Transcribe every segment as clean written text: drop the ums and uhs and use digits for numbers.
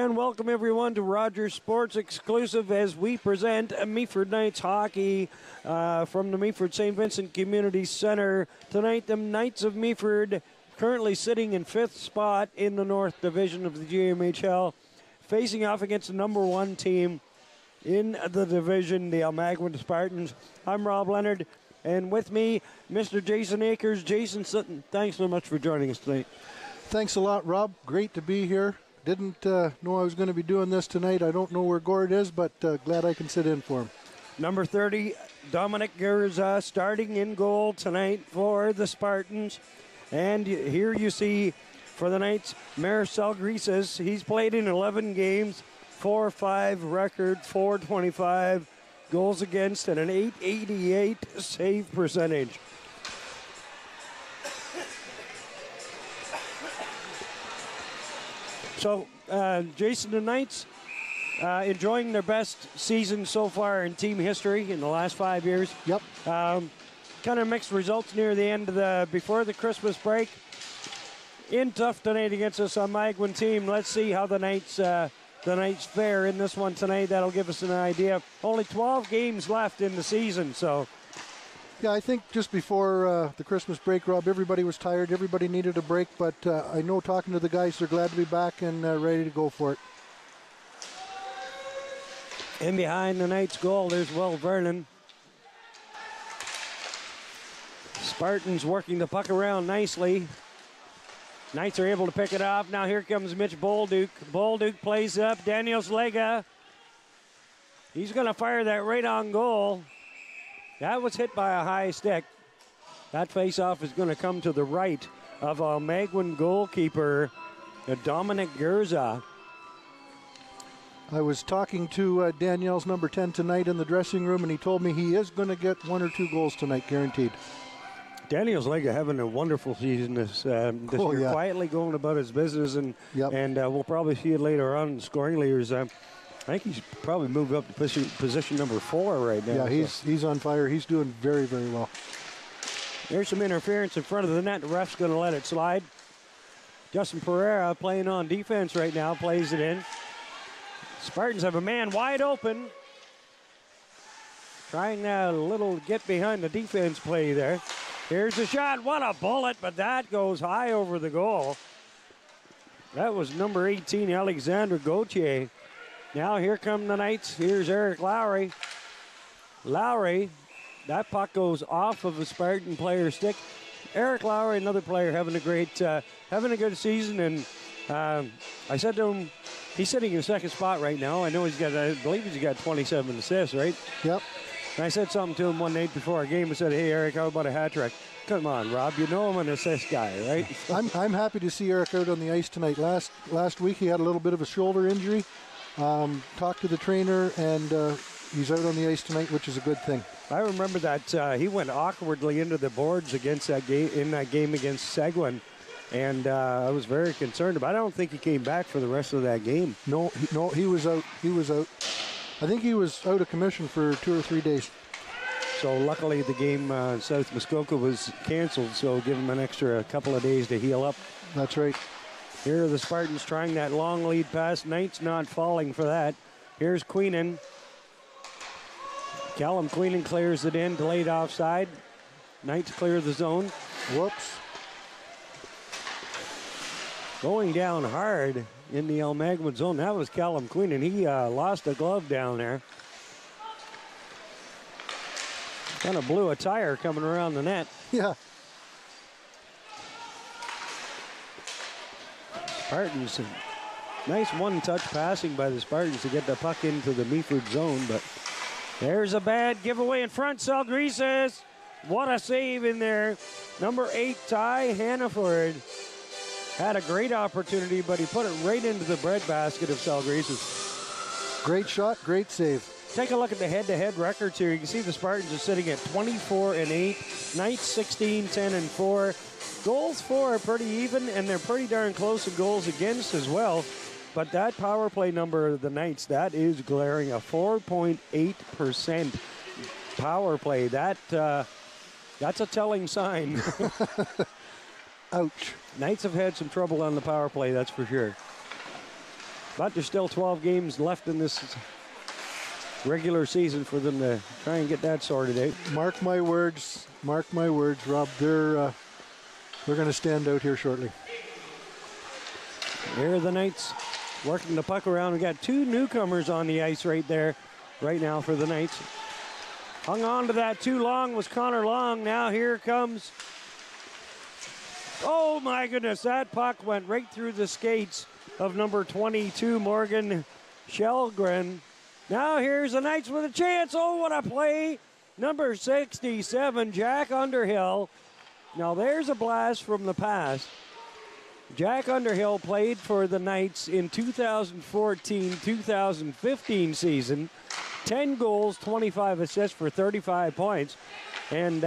And welcome everyone to Rogers Sports Exclusive as we present Meaford Knights hockey from the Meaford St. Vincent Community Center. Tonight, the Knights of Meaford, currently sitting in 5th spot in the North Division of the GMHL, facing off against the number 1 team in the division, the Almaguin Spartans. I'm Rob Leonard, and with me, Mr. Jason Akers. Jason Sutton, thanks so much for joining us tonight. Thanks a lot, Rob. Great to be here. Didn't know I was going to be doing this tonight. I don't know where Gord is, but glad I can sit in for him. Number 30, Dominic Garza, starting in goal tonight for the Spartans. And here you see for the Knights, Marcel Grises. He's played in 11 games, 4-5 record, .425 goals against, and an .888 save percentage. So, Jason, the Knights enjoying their best season so far in team history in the last 5 years. Yep. Kind of mixed results near the end of before the Christmas break. In tough tonight against this Almaguin team. Let's see how the Knights fare in this one tonight. That'll give us an idea. Only 12 games left in the season, so. Yeah, I think just before the Christmas break, Rob, everybody was tired. Everybody needed a break, but I know talking to the guys, they're glad to be back and ready to go for it. And behind the Knights' goal, there's Will Vernon. Spartans working the puck around nicely. Knights are able to pick it up. Now here comes Mitch Bolduk. Bolduk plays up. Daniels Lega. He's going to fire that right on goal. That was hit by a high stick. That face-off is going to come to the right of Almaguin goalkeeper Dominic Garza. I was talking to Danielle's number 10 tonight in the dressing room, and he told me he is going to get 1 or 2 goals tonight, guaranteed. Daniel's Lega having a wonderful season this year, yeah. Quietly going about his business, and we'll probably see it later on in scoring leaders. I think he's probably moved up to position number 4 right now. Yeah, he's on fire. He's doing very, very well. There's some interference in front of the net. The ref's going to let it slide. Justin Ferreira playing on defense right now, plays it in. Spartans have a man wide open. Trying a little get behind the defense play there. Here's the shot. What a bullet, but that goes high over the goal. That was number 18, Alexandre Gautier. Now here come the Knights. Here's Eric Lowry. Lowry, that puck goes off of a Spartan player's stick. Eric Lowry, another player, having a good season. And I said to him, he's sitting in 2nd spot right now. I believe he's got 27 assists, right? Yep. And I said something to him one night before our game. I said, "Hey, Eric, how about a hat trick?" Come on, Rob. You know I'm an assist guy, right? I'm happy to see Eric out on the ice tonight. Last week he had a little bit of a shoulder injury. Talked to the trainer, and he's out on the ice tonight, which is a good thing. I remember that he went awkwardly into the boards against that game against Seguin, and I was very concerned about it. I don't think he came back for the rest of that game. No, he was out. He was out. I think he was out of commission for 2 or 3 days. So luckily the game South Muskoka was canceled, so give him an extra couple of days to heal up. That's right. Here are the Spartans trying that long lead pass. Knights not falling for that. Here's Queenan. Callum Queenan clears it in, delayed offside. Knights clear the zone. Whoops. Going down hard in the Almaguin zone. That was Callum Queenan. He lost a glove down there. Kind of blew a tire coming around the net. Yeah. Spartans, nice one-touch passing by the Spartans to get the puck into the Meaford zone, but there's a bad giveaway in front. Grises, what a save in there. Number 8, Ty Hannaford, had a great opportunity, but he put it right into the breadbasket of Grises. Great shot, great save. Take a look at the head-to-head records here. You can see the Spartans are sitting at 24-8, Knights 16-10-4. Goals for are pretty even, and they're pretty darn close to goals against as well. But that power play number of the Knights, that is glaring. A 4.8% power play. That's a telling sign. Ouch. Knights have had some trouble on the power play, that's for sure. But there's still 12 games left in this regular season for them to try and get that sorted out. Mark my words, Rob. They're going to stand out here shortly. Here are the Knights working the puck around. We got two newcomers on the ice right there, right now for the Knights. Hung on to that too long was Connor Long. Now here comes. Oh my goodness, that puck went right through the skates of number 22, Morgan Shellgren. Now here's the Knights with a chance. Oh, what a play. Number 67, Jack Underhill. Now there's a blast from the past. Jack Underhill played for the Knights in 2014-2015 season. 10 goals, 25 assists for 35 points. And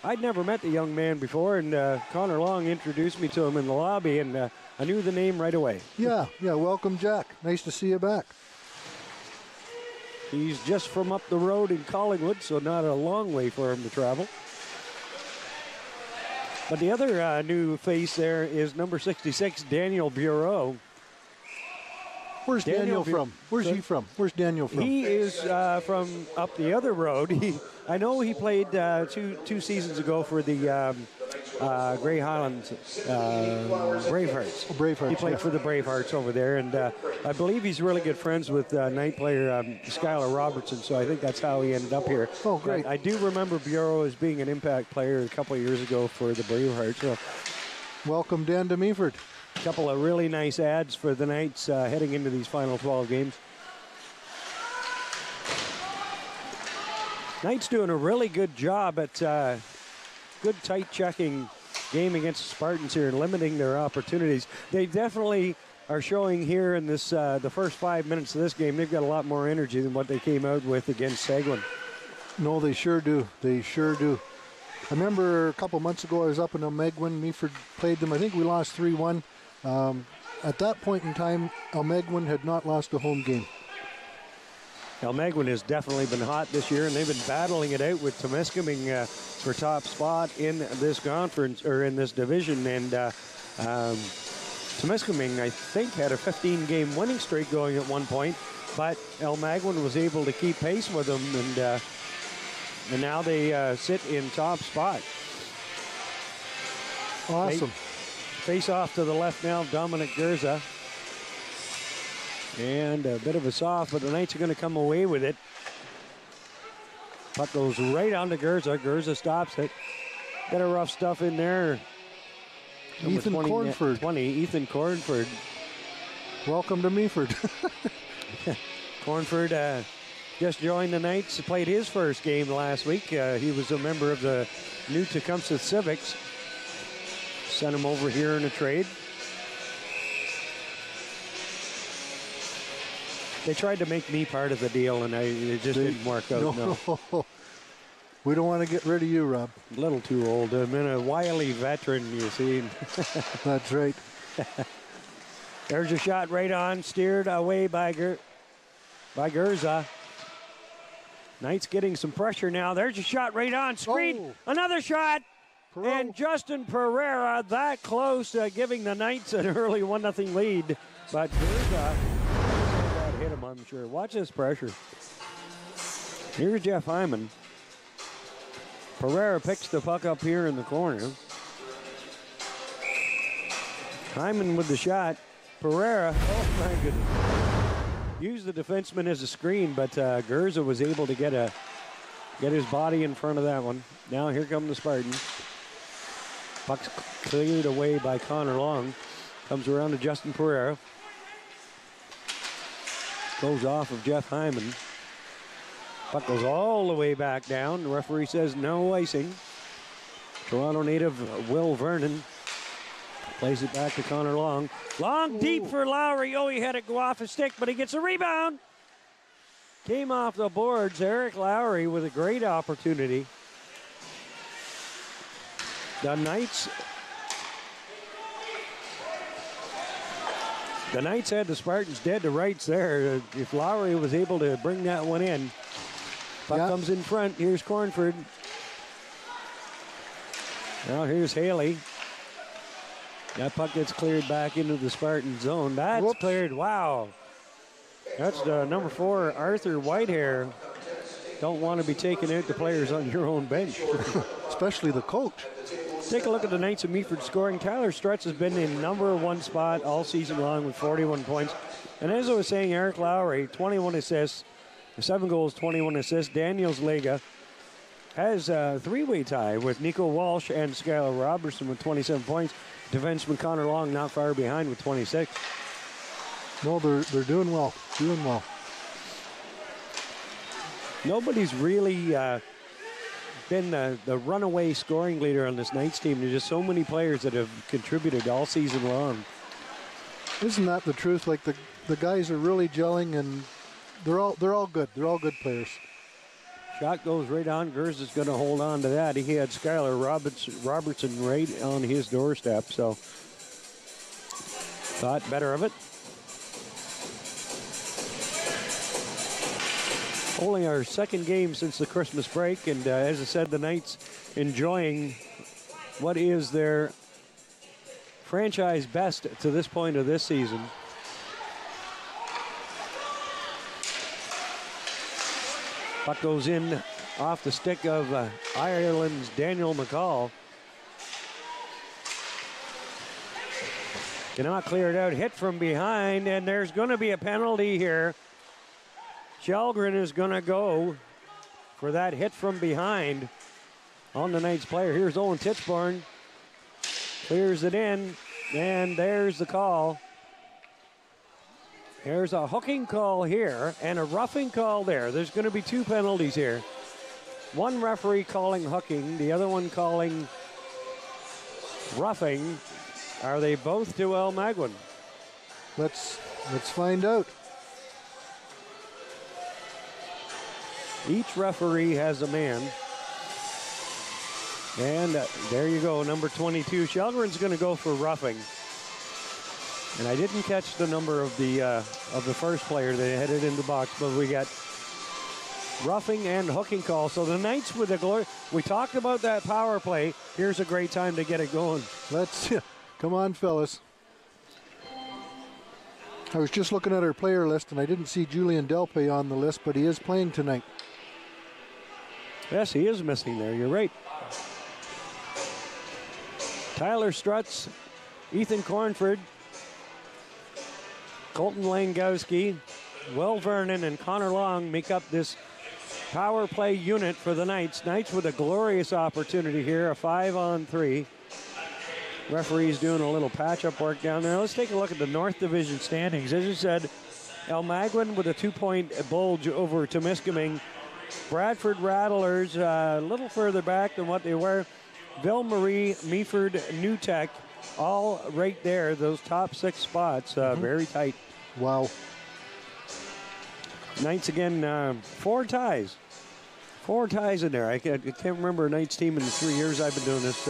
I'd never met the young man before, and Connor Long introduced me to him in the lobby, and I knew the name right away. Yeah, welcome, Jack. Nice to see you back. He's just from up the road in Collingwood, so not a long way for him to travel. But the other new face there is number 66, Daniel Bureau. Where's Daniel from? Where's he from? Where's Daniel from? He is from up the other road. I know he played two seasons ago for the Grey Highlands Bravehearts. Bravehearts. He played for the Bravehearts over there, and I believe he's really good friends with Knight player Skylar Robertson, so I think that's how he ended up here. Oh, great. But I do remember Bureau as being an impact player a couple of years ago for the Bravehearts. So. Welcome, Dan to Meaford. A couple of really nice ads for the Knights heading into these final 12 games. Knights doing a really good job at good tight checking game against the Spartans here and limiting their opportunities. They definitely are showing here in this the first 5 minutes of this game. They've got a lot more energy than what they came out with against Seguin. No, they sure do. They sure do. I remember a couple months ago I was up in Almaguin. Meaford played them. I think we lost 3-1. At that point in time, Almaguin had not lost a home game. Almaguin has definitely been hot this year, and they've been battling it out with Temiskaming for top spot in this conference or in this division. And Temiskaming, I think, had a 15-game winning streak going at one point, but Almaguin was able to keep pace with them, and now they sit in top spot. Awesome. Face off to the left now, Dominic Gurza. And a bit of a soft, but the Knights are going to come away with it. Puck goes right on to Gurza. Gurza stops it. Got a rough stuff in there. Ethan Cornford. 20, Ethan Cornford. Welcome to Meaford. Cornford just joined the Knights. Played his first game last week. He was a member of the new Tecumseh Civics. Sent him over here in a trade. They tried to make me part of the deal, and it just didn't work out. No. We don't want to get rid of you, Rob. A little too old. I've been a wily veteran, you see. That's right. There's a shot right on, steered away by Gurza. Knights getting some pressure now. There's a shot right on, screen. Oh. Another shot. And Justin Ferreira that close, giving the Knights an early 1-0 lead. But Gurza hit him, I'm sure. Watch this pressure. Here's Jeff Hyman. Ferreira picks the puck up here in the corner. Hyman with the shot. Ferreira, oh my goodness. Used the defenseman as a screen, but Gurza was able to get his body in front of that one. Now here come the Spartans. Puck's cleared away by Connor Long. Comes around to Justin Ferreira. Goes off of Jeff Hyman. Puck goes all the way back down. The referee says no icing. Toronto native Will Vernon plays it back to Connor Long. Long deep for Lowry. Oh, he had it go off his stick, but he gets a rebound. Came off the boards. Eric Lowry with a great opportunity. The Knights had the Spartans dead to rights there. If Lowry was able to bring that one in. Puck comes in front. Here's Cornford. Now here's Haley. That puck gets cleared back into the Spartan zone. That's Whoops. cleared. Wow. That's the number 4, Arthur Whitehair. Don't want to be taking out the players on your own bench. Especially the coach. Take a look at the Knights of Meaford scoring. Tyler Strutz has been in number 1 spot all season long with 41 points. And as I was saying, Eric Lowry, 21 assists, 7 goals, 21 assists. Daniels Lega has a 3-way tie with Nico Walsh and Skylar Robertson with 27 points. Defenseman Connor Long not far behind with 26. No, they're doing well. Doing well. Nobody's really been the runaway scoring leader on this Knights team. There's just so many players that have contributed all season long. Isn't that the truth? Like the guys are really gelling, and they're all good. They're all good players. Shot goes right on. Gers is going to hold on to that. He had Skylar Robertson right on his doorstep, so thought better of it. Only our second game since the Christmas break, and as I said, the Knights enjoying what is their franchise best to this point of this season. Puck goes in off the stick of Ireland's Daniel McCall. Cannot clear it out. Hit from behind, and there's going to be a penalty here. Shelgren is going to go for that hit from behind on the Knights player. Here's Owen Titchborn. Clears it in, and there's the call. There's a hooking call here and a roughing call there. There's going to be 2 penalties here. One referee calling hooking, the other one calling roughing. Are they both to Almaguin? Let's find out. Each referee has a man. And there you go, number 22. Shelgren's going to go for roughing. And I didn't catch the number of the first player that headed in the box, but we got roughing and hooking call. So the Knights with the glory. We talked about that power play. Here's a great time to get it going. Come on, fellas. I was just looking at our player list, and I didn't see Julian Delpay on the list, but he is playing tonight. Yes, he is missing there. You're right. Tyler Strutz, Ethan Cornford, Colton Langowski, Will Vernon, and Connor Long make up this power play unit for the Knights. Knights with a glorious opportunity here, a 5-on-3. Referee's doing a little patch-up work down there. Let's take a look at the North Division standings. As you said, Almaguin with a 2-point bulge over Temiskaming. Bradford Rattlers a little further back than what they were. Ville Marie, Meaford, New Tech, all right there. Those top 6 spots, very tight. Wow. Knights again, 4 ties. 4 ties in there. I can't remember a Knights team in the 3 years I've been doing this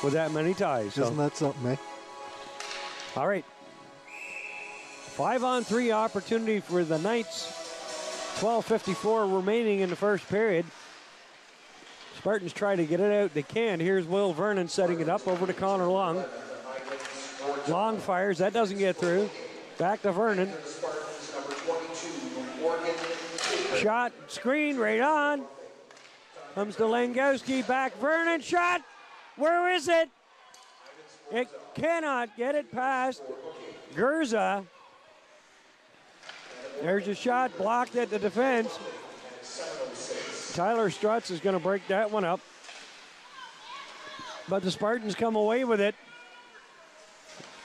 with that many ties. Isn't that something, eh? All right. 5-on-3 opportunity for the Knights. 12:54 remaining in the first period. Spartans try to get it out. They can. Here's Will Vernon setting it up over to Connor Long. Long fires. That doesn't get through. Back to Vernon. Shot. Screen right on. Comes to Langowski. Back Vernon. Shot. Where is it? It cannot get it past Gerza. There's a shot blocked at the defense. Tyler Strutz is going to break that one up. But the Spartans come away with it.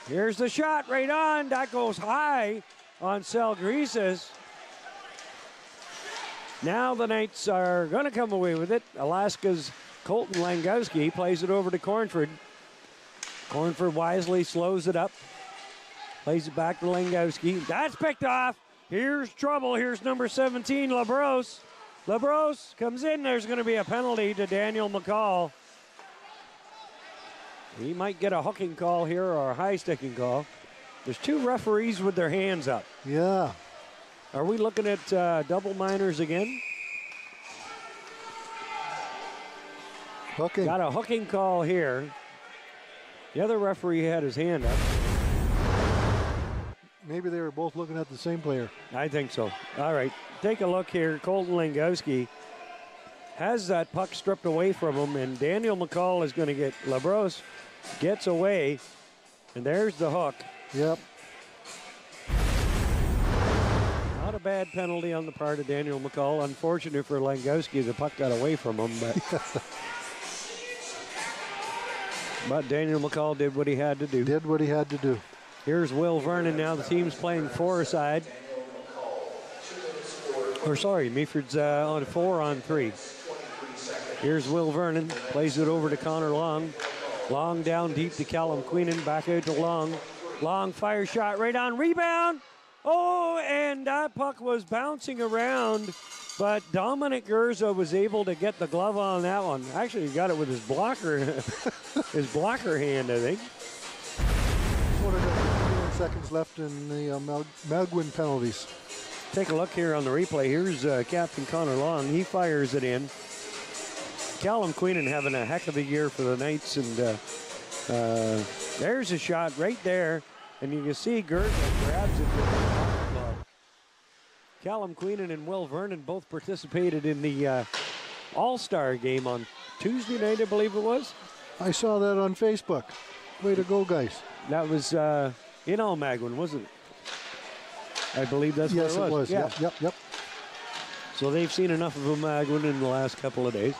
Here's the shot right on. That goes high on Selgreses. Now the Knights are going to come away with it. Alaska's Colton Langowski plays it over to Cornford. Cornford wisely slows it up. Plays it back to Langowski. That's picked off. Here's trouble. Here's number 17, LaBrosse. LaBrosse comes in. There's going to be a penalty to Daniel McCall. He might get a hooking call here or a high sticking call. There's 2 referees with their hands up. Yeah. Are we looking at double minors again? Hooking. Got a hooking call here. The other referee had his hand up. Maybe they were both looking at the same player. I think so. All right, take a look here. Colton Langowski has that puck stripped away from him, and Daniel McCall is going to get LaBrosse, gets away, and there's the hook. Yep. Not a bad penalty on the part of Daniel McCall. Unfortunate for Langowski, the puck got away from him, but Daniel McCall did what he had to do. Did what he had to do. Here's Will Vernon now. The team's playing four-side. Or sorry, Meaford's on 4-on-3. Here's Will Vernon. Plays it over to Connor Long. Long down deep to Callum Queenan. Back out to Long. Long fire shot right on. Rebound. Oh, and that puck was bouncing around. But Dominic Gurza was able to get the glove on that one. Actually, he got it with his blocker, his blocker hand, I think. 21 seconds left in the Almaguin penalties. Take a look here on the replay. Here's Captain Connor Long. He fires it in. Callum Queenan having a heck of a year for the Knights, and there's a shot right there, and you can see Gurza grabs it with the pocket glove. Callum Queenan and Will Vernon both participated in the All-Star game on Tuesday night, I believe it was. I saw that on Facebook. Way to go, guys. That was in Almaguin, wasn't it? I believe that's yes, what it was. Yeah. Yep. So they've seen enough of Almaguin in the last couple of days.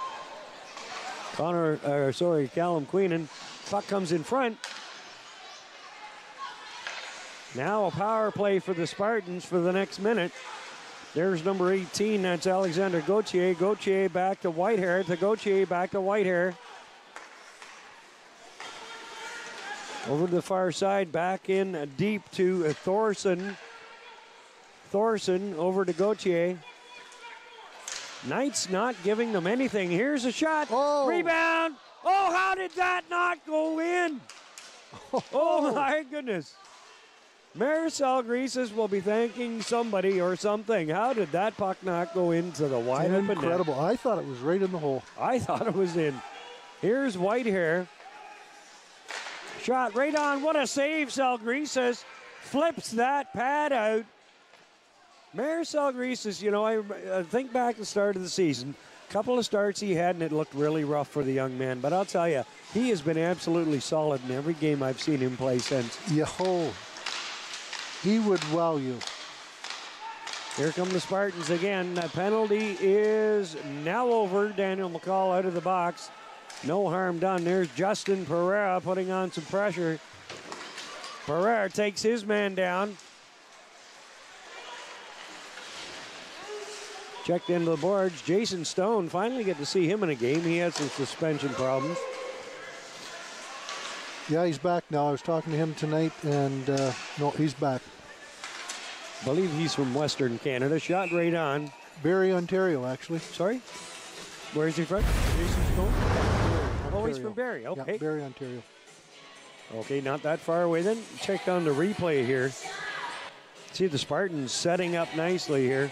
Callum Queenan. Puck comes in front. Now a power play for the Spartans for the next minute. There's number 18. That's Alexandre Gautier. Gautier back to Whitehair. To Gautier back to Whitehair. Over to the far side. Back in deep to Thorson. Thorson over to Gautier. Knights not giving them anything. Here's a shot. Oh. Rebound. Oh, how did that not go in? Oh, my goodness. Maricel Greases will be thanking somebody or something. How did that puck not go into the wide open net? Incredible. I thought it was right in the hole. I thought it was in. Here's Whitehair. Shot right on. What a save, Salgreases. Flips that pad out. Maricel Greases, you know, I think back to the start of the season. A couple of starts he had, and it looked really rough for the young man. But I'll tell you, he has been absolutely solid in every game I've seen him play since. Yo, he would wow you. Here come the Spartans again. The penalty is now over. Daniel McCall out of the box. No harm done. There's Justin Ferreira putting on some pressure. Ferreira takes his man down. Checked into the boards. Jason Stone, finally get to see him in a game. He had some suspension problems. Yeah, he's back now. I was talking to him tonight, and no, he's back. I believe he's from Western Canada. Shot right on. Barrie, Ontario, actually. Sorry? Where is he from? Jason Stone? Oh, he's from Barrie. Okay. Yeah, Barrie, Ontario. Okay, not that far away then. Check on the replay here. See the Spartans setting up nicely here.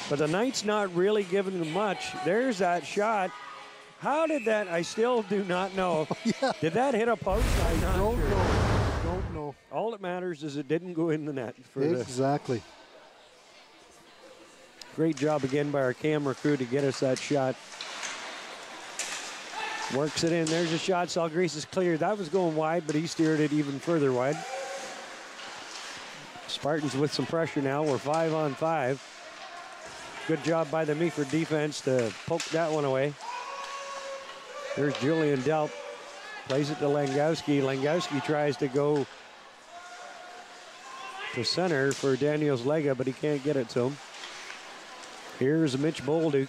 But the Knights not really giving them much. There's that shot. How did that? I still do not know. Yeah. Did that hit a post? I'm not Don't sure. know. Don't know. All that matters is it didn't go in the net. Exactly. Great job again by our camera crew to get us that shot. Works it in. There's a shot. Salgrease is cleared. That was going wide, but he steered it even further wide. Spartans with some pressure now. We're 5-on-5. Good job by the Meaford defense to poke that one away. There's Julian Delp. Plays it to Langowski. Langowski tries to go to center for Daniels Lega, but he can't get it to him. Here's Mitch Bolduk.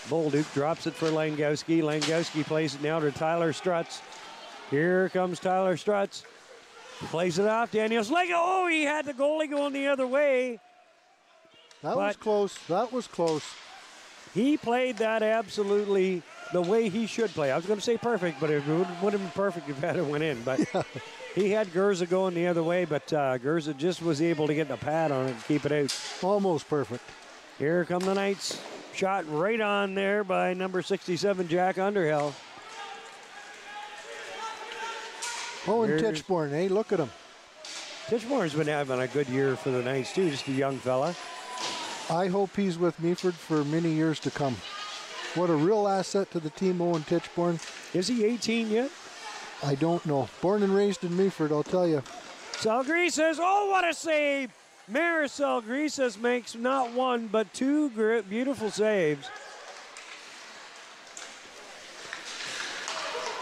Bolduk drops it for Langowski. Langowski plays it now to Tyler Strutz. Here comes Tyler Strutz. Plays it off. Daniels Lega. Oh, he had the goalie going the other way. That was close. That was close. He played that absolutely the way he should play. I was going to say perfect, but it would have been perfect if that went in. But yeah. He had Gurza going the other way, but Gurza just was able to get the pad on it and keep it out. Almost perfect. Here come the Knights. Shot right on there by number 67, Jack Underhill. Oh, and Titchborn, hey, look at him. Titchborn's been having a good year for the Knights, too, just a young fella. I hope he's with Meaford for many years to come. What a real asset to the team, Owen Titchborn. Is he 18 yet? I don't know. Born and raised in Meaford, I'll tell you. Salgrisas, oh, what a save! Maris Salgrisas makes not one, but two beautiful saves.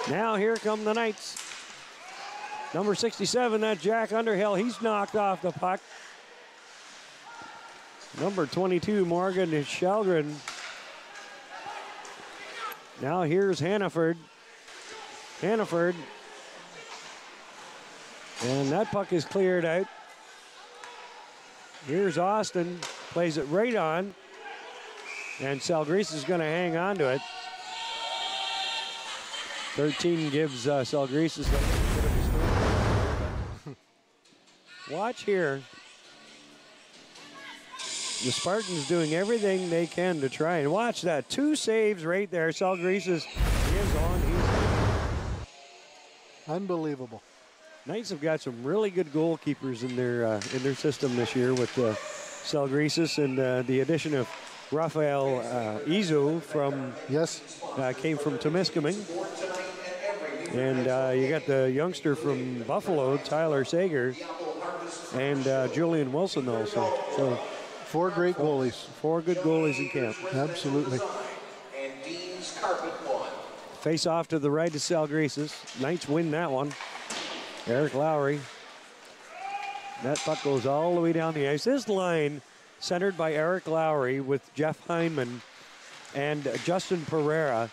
Now here come the Knights. Number 67, that's Jack Underhill. He's knocked off the puck. Number 22, Morgan Shelgren. Now here's Hannaford. Hannaford. And that puck is cleared out. Here's Austin. Plays it right on. And Salgris is going to hang on to it. 13 gives Salgris a bit of a story. Watch here. The Spartans doing everything they can to try. And watch that. 2 saves right there. Salgris is on. Unbelievable. Knights have got some really good goalkeepers in their system this year with Salgris and the addition of Rafael Izo from came from Temiskaming. And you got the youngster from Buffalo, Tyler Sager, and Julian Wilson also. So 4 great goalies. 4 good goalies in camp. Absolutely. And Dean's carpet one. Face off to the right of Salgris. Knights win that one. Eric Lowry. That puck goes all the way down the ice. This line centered by Eric Lowry with Jeff Hyman and Justin Ferreira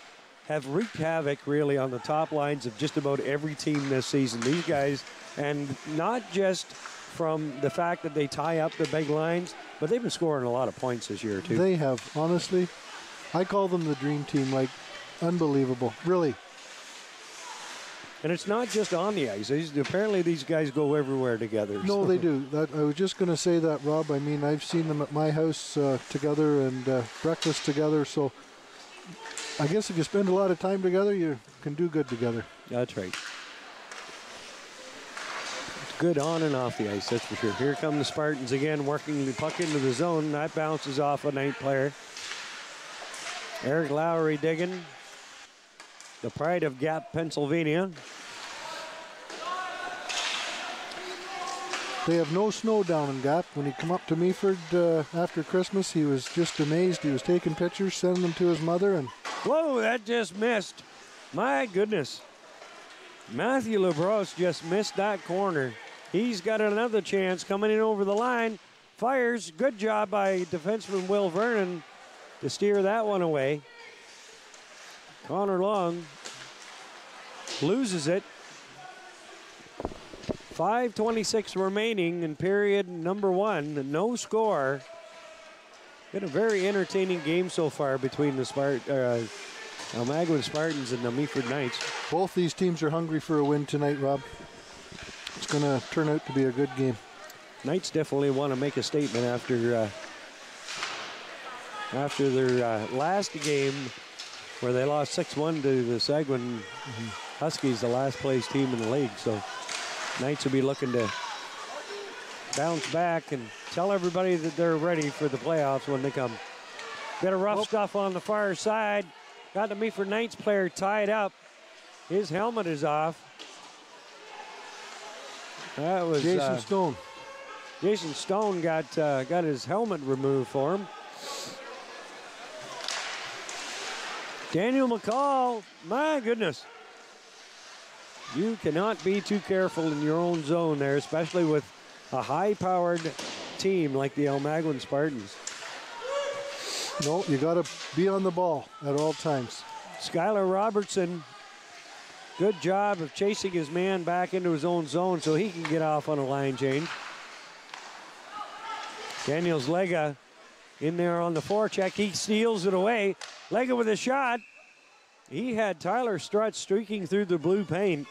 have wreaked havoc really on the top lines of just about every team this season. These guys, and not just from the fact that they tie up the big lines, but they've been scoring a lot of points this year too. They have, honestly. I call them the dream team, like unbelievable, really. And it's not just on the ice. Apparently these guys go everywhere together. No, they do. I was just going to say that, Rob. I mean, I've seen them at my house together and breakfast together. So I guess if you spend a lot of time together, you can do good together. That's right. It's good on and off the ice, that's for sure. Here come the Spartans again, working the puck into the zone. That bounces off a Knight player. Eric Lowry digging. The pride of Gap, Pennsylvania. They have no snow down in Gap. When he come up to Meaford after Christmas, he was just amazed. He was taking pictures, sending them to his mother, and whoa, that just missed. My goodness. Matthew LeBros just missed that corner. He's got another chance coming in over the line. Fires. Good job by defenseman Will Vernon to steer that one away. Connor Long loses it. 5:26 remaining in period number 1. No score. Been a very entertaining game so far between the Almaguin Spartans and the Meaford Knights. Both these teams are hungry for a win tonight, Rob. It's going to turn out to be a good game. Knights definitely want to make a statement after their last game, where they lost 6-1 to the Seguin Huskies, the last place team in the league. So Knights will be looking to bounce back and tell everybody that they're ready for the playoffs when they come. Bit of rough stuff on the far side. Got the Meaford Knights player tied up. His helmet is off. That was Jason Stone. Jason Stone got his helmet removed for him. Daniel McCall, my goodness. You cannot be too careful in your own zone there, especially with a high-powered team like the Almaguin Spartans. No, you got to be on the ball at all times. Skylar Robertson, good job of chasing his man back into his own zone so he can get off on a line change. Daniels Lega in there on the forecheck. He steals it away. Lega with a shot. He had Tyler Strutt streaking through the blue paint.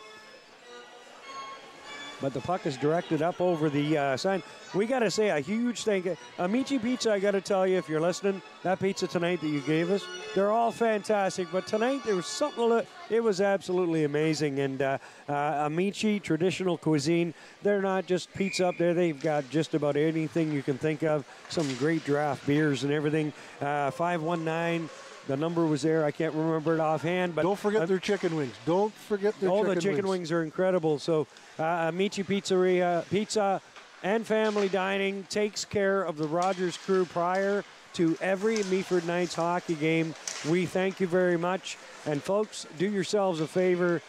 But the puck is directed up over the sign. We got to say a huge thank you. Amici Pizza, I got to tell you, if you're listening, that pizza tonight that you gave us, they're all fantastic. But tonight there was something, it was absolutely amazing. And Amici, traditional cuisine, they're not just pizza up there. They've got just about anything you can think of. Some great draft beers and everything. 519. The number was there. I can't remember it offhand. But don't forget their chicken wings. Don't forget their chicken wings. Oh, the chicken wings are incredible. So Amici Pizzeria, Pizza and Family Dining takes care of the Rogers crew prior to every Meaford Knights hockey game. We thank you very much. And folks, do yourselves a favor.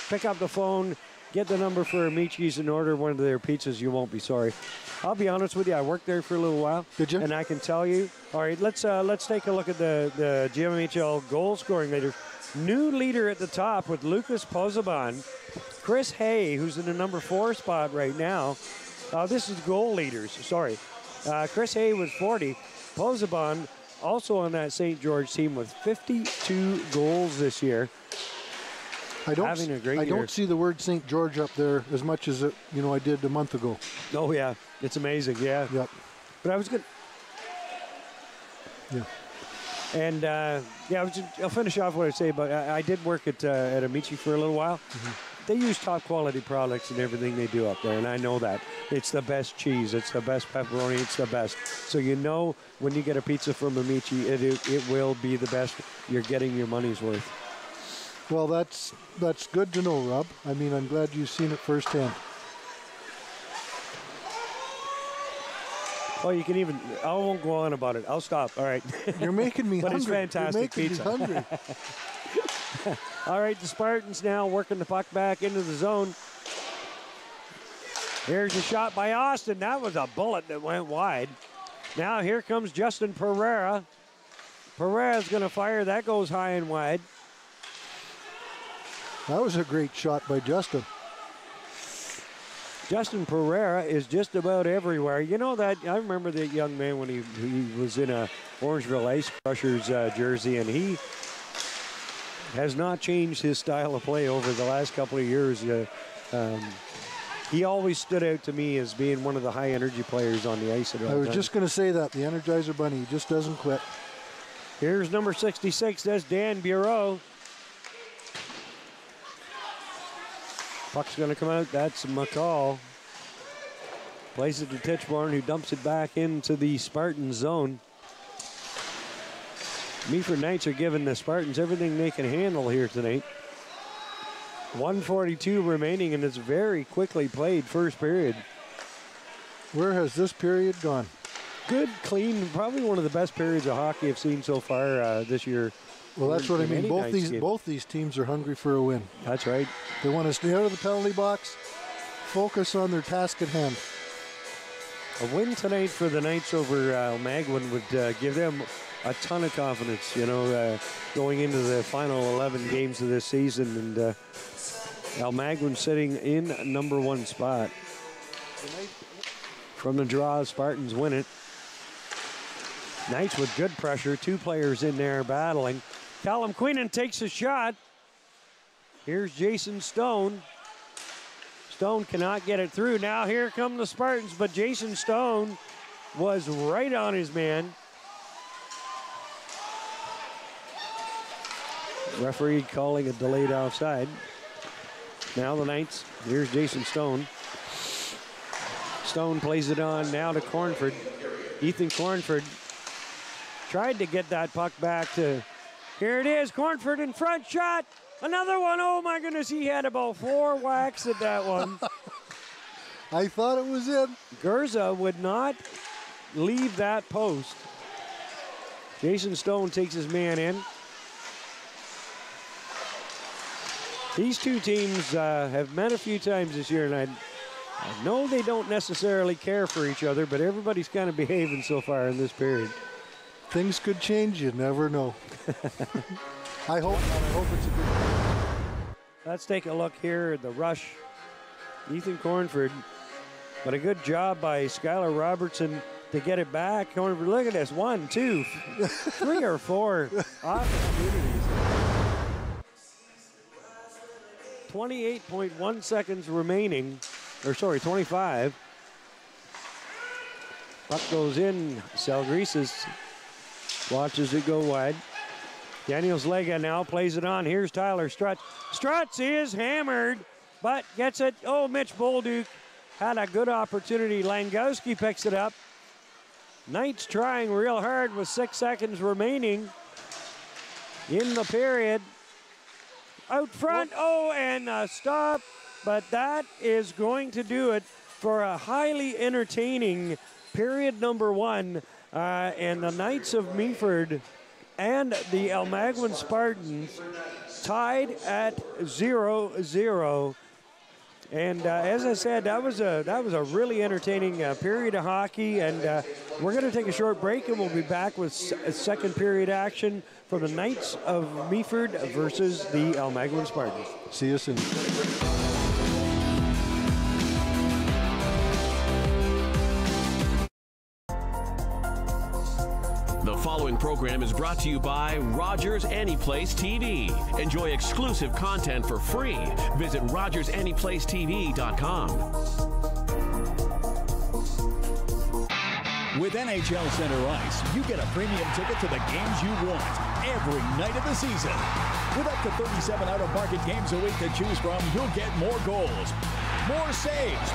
Pick up the phone. Get the number for Amici's and order one of their pizzas. You won't be sorry. I'll be honest with you. I worked there for a little while. Did you? And I can tell you. All right, let's take a look at the GMHL goal scoring leader. New leader at the top with Lucas Pozaban. Chris Hay, who's in the number 4 spot right now. This is goal leaders. Sorry. Chris Hay with 40. Pozaban also on that St. George team with 52 goals this year. I don't see the word St. George up there as much as I did a month ago. Oh yeah, it's amazing. Yeah. Yep. But I was good. Yeah. And I'll finish off what I say. But I did work at Amici for a little while. Mm-hmm. They use top quality products in everything they do up there, and I know that. It's the best cheese, it's the best pepperoni, it's the best. So when you get a pizza from Amici, it will be the best. You're getting your money's worth. Well, that's good to know, Rob. I mean, I'm glad you've seen it firsthand. Well, you can even, I won't go on about it. I'll stop. All right. You're making me hungry. But it's fantastic pizza. Me hungry. All right, the Spartans now working the puck back into the zone. Here's a shot by Austin. That was a bullet that went wide. Now here comes Justin Ferreira. Pereira's going to fire. That goes high and wide. That was a great shot by Justin. Justin Ferreira is just about everywhere. You know that, I remember that young man when he was in a Orangeville Ice Crushers jersey, and he has not changed his style of play over the last couple of years. He always stood out to me as being one of the high-energy players on the ice. I was just going to say that. The Energizer Bunny, he just doesn't quit. Here's number 66. That's Dan Bureau. Puck's going to come out. That's McCall. Plays it to Titchborn, who dumps it back into the Spartan zone. Meaford Knights are giving the Spartans everything they can handle here tonight. 1:42 remaining, and it's very quickly played first period. Where has this period gone? Good, clean, probably one of the best periods of hockey I've seen so far this year. Well, that's what I mean. Both these teams are hungry for a win. That's right. They want to stay out of the penalty box, focus on their task at hand. A win tonight for the Knights over Almaguin would give them a ton of confidence, going into the final 11 games of this season. And Almaguin sitting in number 1 spot. From the draw, Spartans win it. Knights with good pressure. 2 players in there battling. Callum Queenan takes a shot. Here's Jason Stone. Stone cannot get it through. Now here come the Spartans, but Jason Stone was right on his man. Referee calling a delayed offside. Now the Knights. Here's Jason Stone. Stone plays it on now to Cornford. Ethan Cornford tried to get that puck back to, here it is, Cornford in front, shot, another one. Oh my goodness, he had about 4 whacks at that one. I thought it was in. Gurza would not leave that post. Jason Stone takes his man in. These two teams have met a few times this year, and I know they don't necessarily care for each other, but everybody's kind of behaving so far in this period. Things could change, you never know. I hope it's a good one. Let's take a look here at the rush. Ethan Cornford, but a good job by Skylar Robertson to get it back. Cornford, look at this, 1, 2, 3 or 4 opportunities. 28.1 seconds remaining. or sorry, 25. Puck goes in. Salgrisis watches it go wide. Daniels Lega now plays it on. Here's Tyler Strutz. Strutz is hammered, but gets it. Oh, Mitch Bolduk had a good opportunity. Langowski picks it up. Knights trying real hard with 6 seconds remaining in the period. Out front, and a stop, but that is going to do it for a highly entertaining period number 1. And the Knights of Meaford and the Almaguin Spartans tied at 0-0. And as I said, that was a really entertaining period of hockey. And we're going to take a short break, and we'll be back with second period action from the Knights of Meaford versus the Almaguin Spartans. See you soon. The following program is brought to you by Rogers Anyplace TV. Enjoy exclusive content for free. Visit RogersAnyplaceTV.com. With NHL Center Ice, you get a premium ticket to the games you want every night of the season. With up to 37 out-of-market games a week to choose from, you'll get more goals, more saves,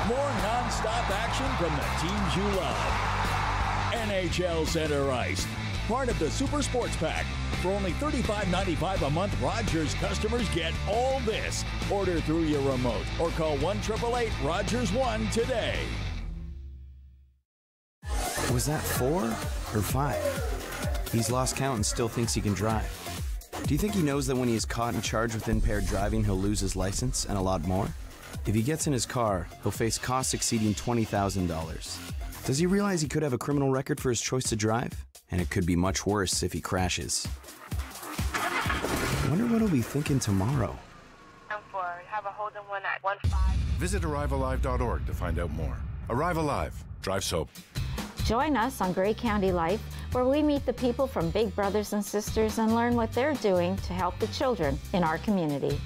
more non-stop action from the teams you love. NHL Center Ice, part of the Super Sports Pack. For only $35.95 a month, Rogers customers get all this. Order through your remote or call 1-888-ROGERS-1 today. Was that 4 or 5? He's lost count and still thinks he can drive. Do you think he knows that when he is caught and charged with impaired driving, he'll lose his license and a lot more? If he gets in his car, he'll face costs exceeding $20,000. Does he realize he could have a criminal record for his choice to drive? And it could be much worse if he crashes. I wonder what he'll be thinking tomorrow. Have a Holden 1 at 15. Visit ArriveAlive.org to find out more. Arrive Alive. Drive soap. Join us on Grey County Life, where we meet the people from Big Brothers and Sisters and learn what they're doing to help the children in our community.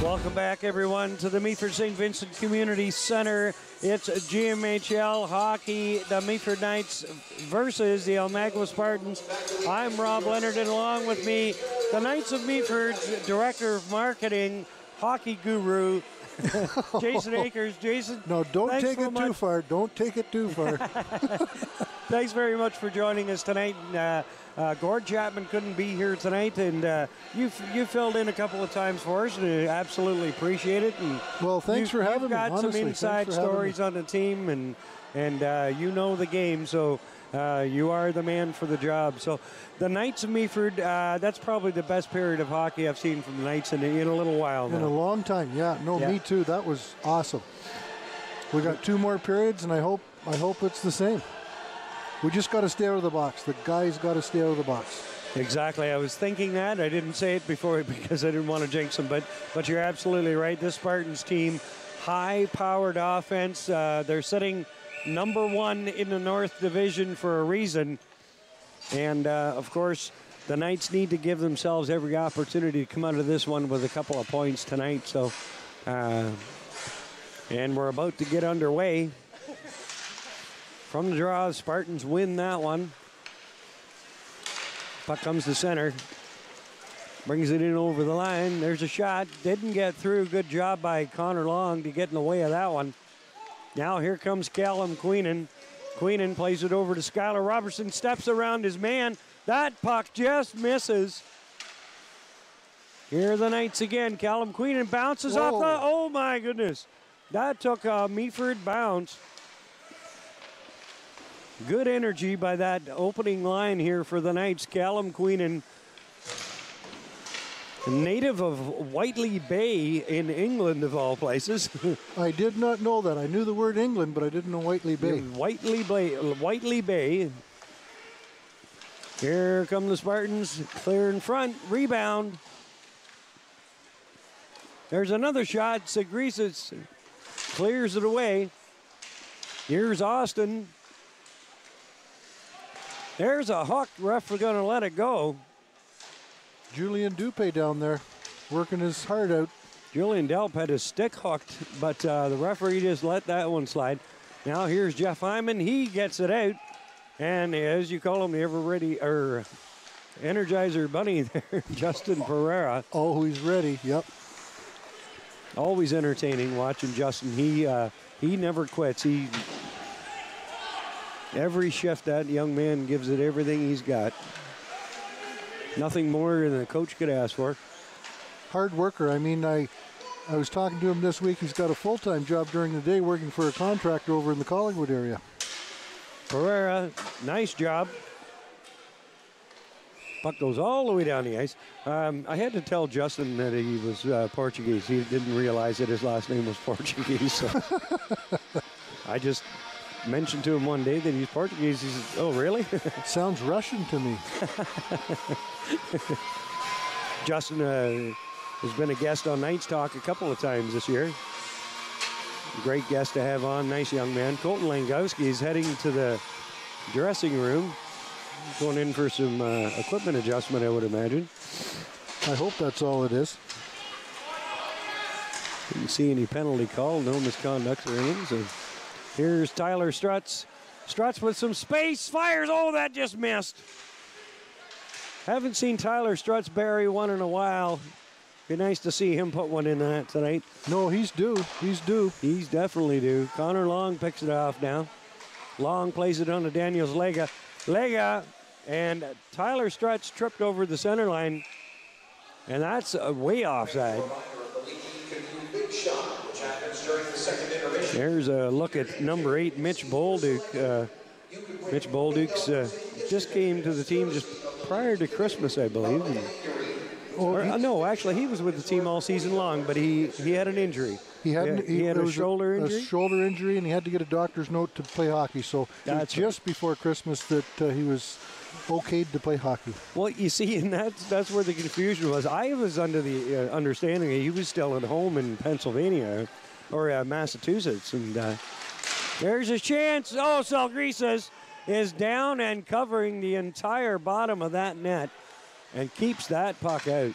Welcome back, everyone, to the Meaford St. Vincent Community Center. It's GMHL hockey, the Meaford Knights versus the Almaguin Spartans. I'm Rob Leonard, and along with me, the Knights of Meaford's Director of Marketing, hockey guru, Jason Akers. Jason, no, don't take it too far. Don't take it too far. Thanks very much for joining us tonight. Gord Chapman couldn't be here tonight, and you filled in a couple of times for us, and I absolutely appreciate it. And well, thanks for having me. You've got some inside stories on the team, and you know the game, so you are the man for the job. So the Knights of Meaford, that's probably the best period of hockey I've seen from the Knights in a little while now. In a long time, yeah. No, me too. That was awesome. We got 2 more periods, and I hope it's the same. We just got to stay out of the box. The guys got to stay out of the box. Exactly. I was thinking that. I didn't say it before because I didn't want to jinx them, but you're absolutely right. This Spartans team, high-powered offense. They're sitting number 1 in the North Division for a reason. And, of course, the Knights need to give themselves every opportunity to come out of this one with a couple of points tonight. So, and we're about to get underway. From the draw, Spartans win that one. Puck comes to center. Brings it in over the line. There's a shot. Didn't get through. Good job by Connor Long to get in the way of that one. Now here comes Callum Queenan. Queenan plays it over to Skylar Robertson. Steps around his man. That puck just misses. Here are the Knights again. Callum Queenan bounces off the... Oh, my goodness. That took a Meaford bounce. Good energy by that opening line here for the Knights. Callum Queenan, native of Whiteley Bay in England, of all places. I did not know that. I knew the word England, but I didn't know Whiteley Bay. Whiteley Bay. Here come the Spartans. Clear in front. Rebound. There's another shot. Sagrisis clears it away. Here's Austin. There's a hook. Ref are going to let it go. Julian Dupé down there working his heart out. Julian Delp had his stick hooked, but the referee just let that one slide. Now here's Jeff Hyman. He gets it out. And as you call him, the ever-ready Energizer Bunny there, Justin Ferreira. Oh, he's ready. Yep. Always entertaining watching Justin. He never quits. Every shift that young man gives it everything he's got. Nothing more than the coach could ask for. Hard worker. I mean, I was talking to him this week. He's got a full-time job during the day working for a contractor over in the Collingwood area. Ferreira, nice job. Puck goes all the way down the ice. I had to tell Justin that he was Portuguese. He didn't realize that his last name was Portuguese. So I just mentioned to him one day that he's Portuguese. He says, oh, really? Sounds Russian to me. Justin has been a guest on Knights Talk a couple of times this year. Great guest to have on. Nice young man. Colton Langowski is heading to the dressing room. Going in for some equipment adjustment, I would imagine. I hope that's all it is. Didn't see any penalty call. No misconduct or anything. So here's Tyler Strutz. Strutz with some space. Fires. Oh, that just missed. Haven't seen Tyler Strutz bury one in a while. Be nice to see him put one in that tonight. No, he's due. He's due. He's definitely due. Connor Long picks it off now. Long plays it on to Daniels Lega. Lega and Tyler Strutz tripped over the center line. And that's way offside. There's a look at number 8, Mitch Bolduk. Mitch Bolduk's just came to the team just prior to Christmas, I believe. No, actually, he was with the team all season long, but he had an injury. He had a shoulder injury? A shoulder injury, and he had to get a doctor's note to play hockey. So that's just before Christmas that he was okayed to play hockey. Well, you see, and that's where the confusion was. I was under the understanding that he was still at home in Pennsylvania or Massachusetts. And there's a chance. Oh, Salgrisas is down and covering the entire bottom of that net and keeps that puck out.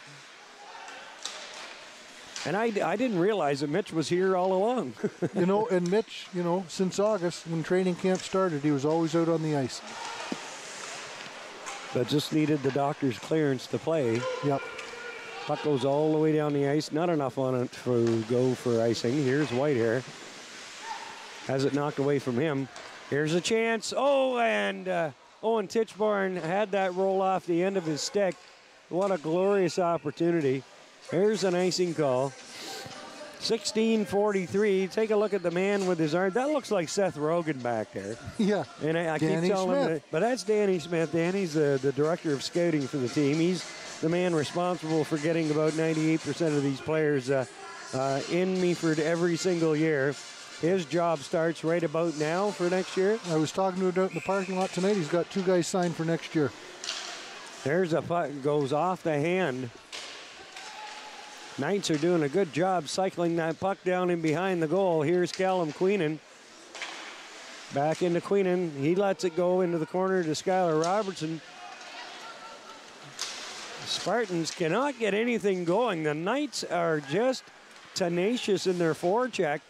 And I didn't realize that Mitch was here all along. And Mitch, since August when training camp started, he was always out on the ice. But just needed the doctor's clearance to play. Yep. Puck goes all the way down the ice. Not enough on it to go for icing. Here's Whitehair. Has it knocked away from him. Here's a chance. Oh, and Owen Tichborne had that roll off the end of his stick. What a glorious opportunity. Here's an icing call. 16:43. Take a look at the man with his arm. That looks like Seth Rogen back there. Yeah. And I keep telling him, but that's Danny Smith. Danny's the director of scouting for the team. He's the man responsible for getting about 98% of these players in Meaford every single year. His job starts right about now for next year. I was talking to him out in the parking lot tonight. He's got 2 guys signed for next year. There's a puck, goes off the hand. Knights are doing a good job cycling that puck down in behind the goal. Here's Callum Queenan. Back into Queenan. He lets it go into the corner to Skylar Robertson. Spartans cannot get anything going. The Knights are just tenacious in their forecheck.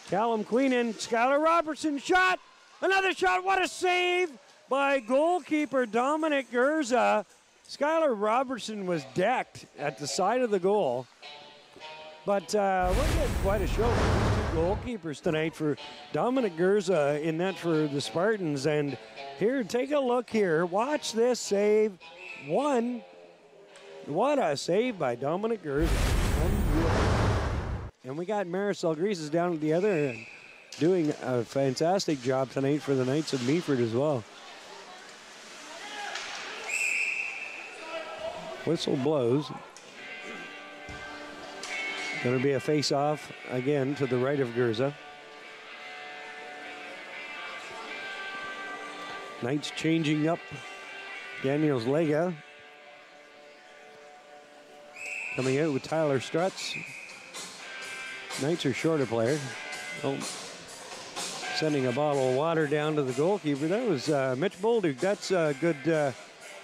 Callum Queenan, Skylar Robertson shot. Another shot. What a save by goalkeeper Dominic Gurza. Skylar Robertson was decked at the side of the goal. But we're getting quite a show for 2 goalkeepers tonight for Dominic Gurza in net for the Spartans. And here, take a look here. Watch this save. What a save by Dominic Gurza. And we got Marisol Greases down at the other end doing a fantastic job tonight for the Knights of Meaford as well. Whistle blows. Going to be a face-off again to the right of Gurza. Knights changing up. Daniels Lega coming out with Tyler Strutz. Knights are short a player. Oh. sending a bottle of water down to the goalkeeper. That was Mitch Bolduk. That's a good, a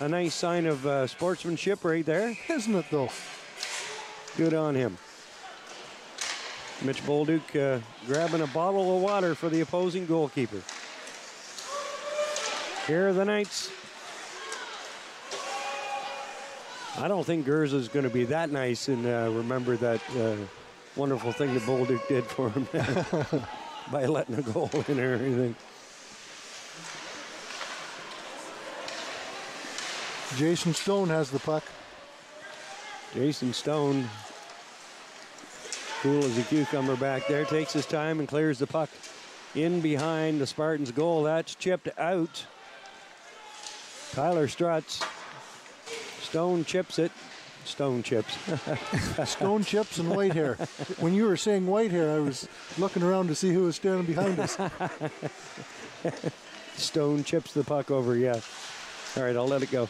nice sign of sportsmanship right there. Isn't it, though? Good on him. Mitch Bolduk grabbing a bottle of water for the opposing goalkeeper. Here are the Knights. I don't think Gurza's going to be that nice and remember that wonderful thing that Bolduk did for him by letting a goal in or anything. Jason Stone has the puck. Jason Stone, cool as a cucumber back there, takes his time and clears the puck in behind the Spartans' goal. That's chipped out. Tyler Strutz. Stone chips it. Stone chips. Stone chips and white hair. When you were saying white hair, I was looking around to see who was standing behind us. Stone chips the puck over, yeah. All right, I'll let it go.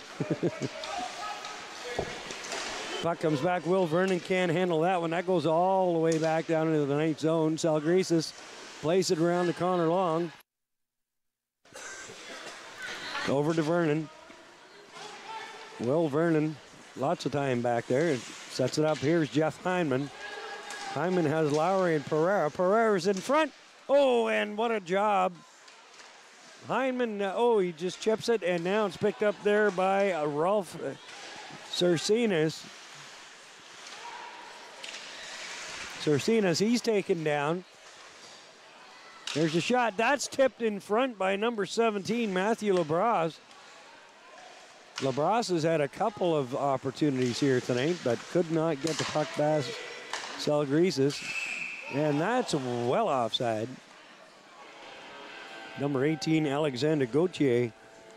Puck comes back. Will Vernon can't handle that one. That goes all the way back down into the Knight zone. Salgresis plays it around to Connor Long. Over to Vernon. Will Vernon, lots of time back there. Sets it up. Here's Jeff Hyman. Hyman has Lowry and Ferreira. Pereira's in front. Oh, and what a job. Hyman, he just chips it, and now it's picked up there by Rolf Cercinas. Cercinas, he's taken down. There's a shot. That's tipped in front by number 17, Matthew Labras. Labras has had a couple of opportunities here tonight, but could not get the puck past Salgresis. And that's well offside. Number 18, Alexandre Gautier,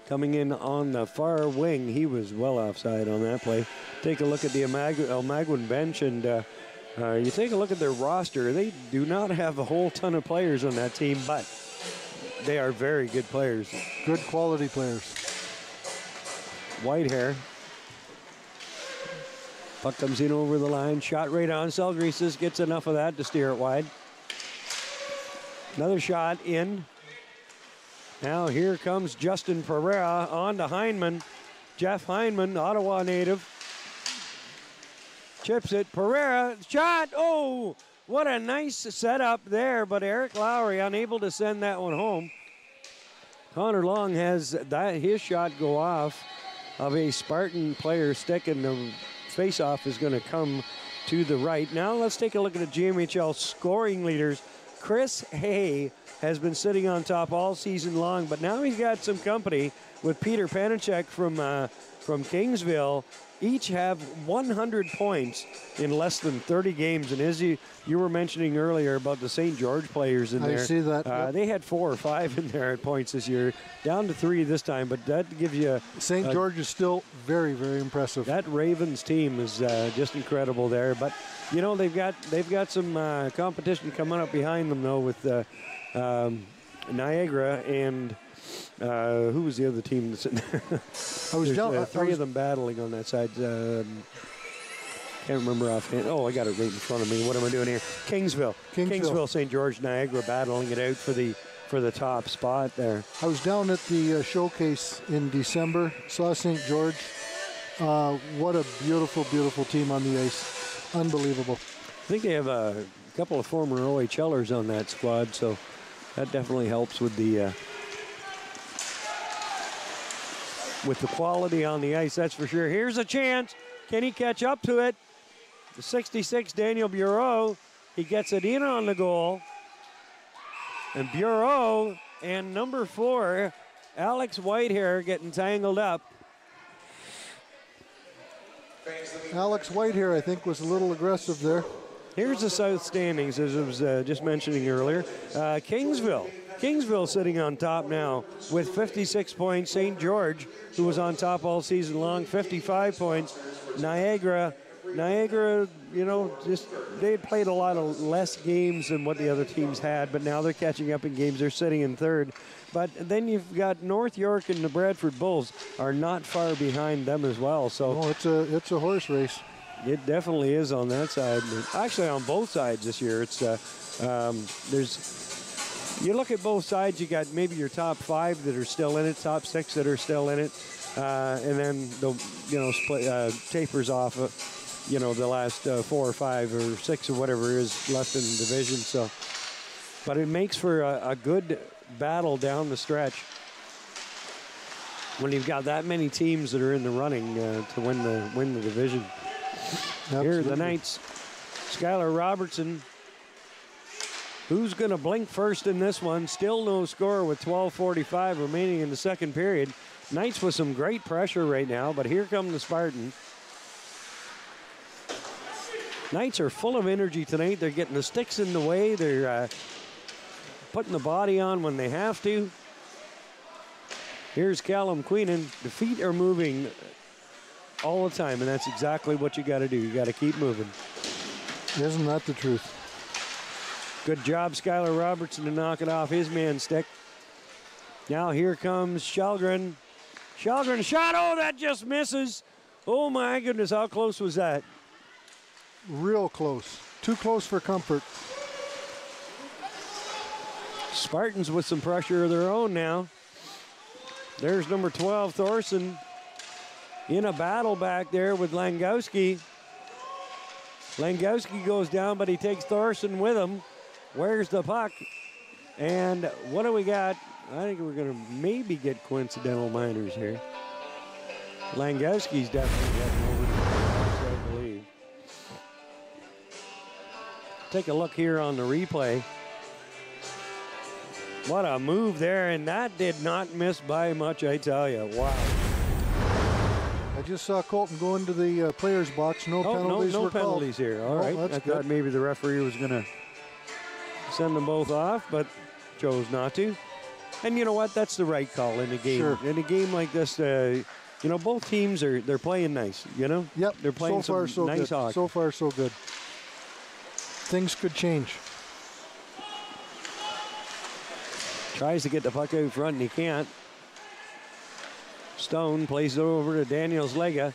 coming in on the far wing. He was well offside on that play. Take a look at the Almaguin bench, and you take a look at their roster. They do not have a whole ton of players on that team, but they are very good players. Good quality players. Whitehair. Puck comes in over the line. Shot right on. Salgresis gets enough of that to steer it wide. Another shot in. Now here comes Justin Ferreira on to Hyman. Jeff Hyman, Ottawa native. Chips it. Ferreira, shot. Oh, what a nice setup there, but Eric Lowry unable to send that one home. Connor Long has his shot go off of a Spartan player stick, and the face-off is going to come to the right. Now let's take a look at the GMHL scoring leaders. Chris Hay has been sitting on top all season long, but now he's got some company with Peter Panicek from Kingsville. Each have 100 points in less than 30 games. And as you were mentioning earlier about the St. George players in there. I see that. Yep. They had 4 or 5 in there at points this year. Down to 3 this time, but that gives you... St. George is still very, very impressive. That Ravens team is just incredible there. But, you know, they've got some competition coming up behind them, though, with Niagara and... who was the other team that's in there? There's 3 of them battling on that side. Can't remember offhand. Oh, I got it right in front of me. What am I doing here? Kingsville, St. George, Niagara battling it out for the top spot there. I was down at the showcase in December. Saw St. George. What a beautiful, beautiful team on the ice. Unbelievable. I think they have a couple of former OHLers on that squad, so that definitely helps with the quality on the ice, that's for sure. Here's a chance. Can he catch up to it? The 66, Daniel Bureau. He gets it in on the goal. And Bureau and number 4, Alex Whitehair, getting tangled up. Alex Whitehair, I think, was a little aggressive there. Here's the South standings, as I was just mentioning earlier. Kingsville sitting on top now with 56 points. St. George, who was on top all season long, 55 points. Niagara, you know, they had played a lot of less games than what the other teams had, but now they're catching up in games. They're sitting in 3rd. But then you've got North York and the Bradford Bulls are not far behind them as well. So it's a horse race. It definitely is on that side. Actually, on both sides this year, it's You look at both sides, you got maybe your top 5 that are still in it, top 6 that are still in it, and then the split tapers off the last 4 or 5 or 6 or whatever is left in the division. So, but it makes for a good battle down the stretch when you've got that many teams that are in the running to win the division. Absolutely. Here are the Knights. Skylar Robertson. Who's going to blink first in this one? Still no score with 12:45 remaining in the second period. Knights with some great pressure right now, but here come the Spartans. Knights are full of energy tonight. They're getting the sticks in the way. They're putting the body on when they have to. Here's Callum Queenan. The feet are moving all the time, and that's exactly what you got to do. You got to keep moving. Isn't that the truth? Good job, Skylar Robertson, to knock it off his man stick. Now here comes Shelgren. Shelgren shot. Oh, that just misses. Oh, my goodness. How close was that? Real close. Too close for comfort. Spartans with some pressure of their own now. There's number 12, Thorson, in a battle back there with Langowski. Langowski goes down, but he takes Thorson with him. Where's the puck? And what do we got? I think we're going to maybe get coincidental minors here. Langowski's definitely getting over the box, I believe. Take a look here on the replay. What a move there, and that did not miss by much, I tell you. Wow. I just saw Colton go into the players' box. No penalties no were penalties called. here. All right. I thought maybe the referee was going to send them both off, but chose not to. And you know what? That's the right call in a game. Sure. In a game like this, both teams they're playing nice. Yep. They're playing so far, some nice hockey. So far, so good. Things could change. Tries to get the puck out front, and he can't. Stone plays it over to Daniels Lega.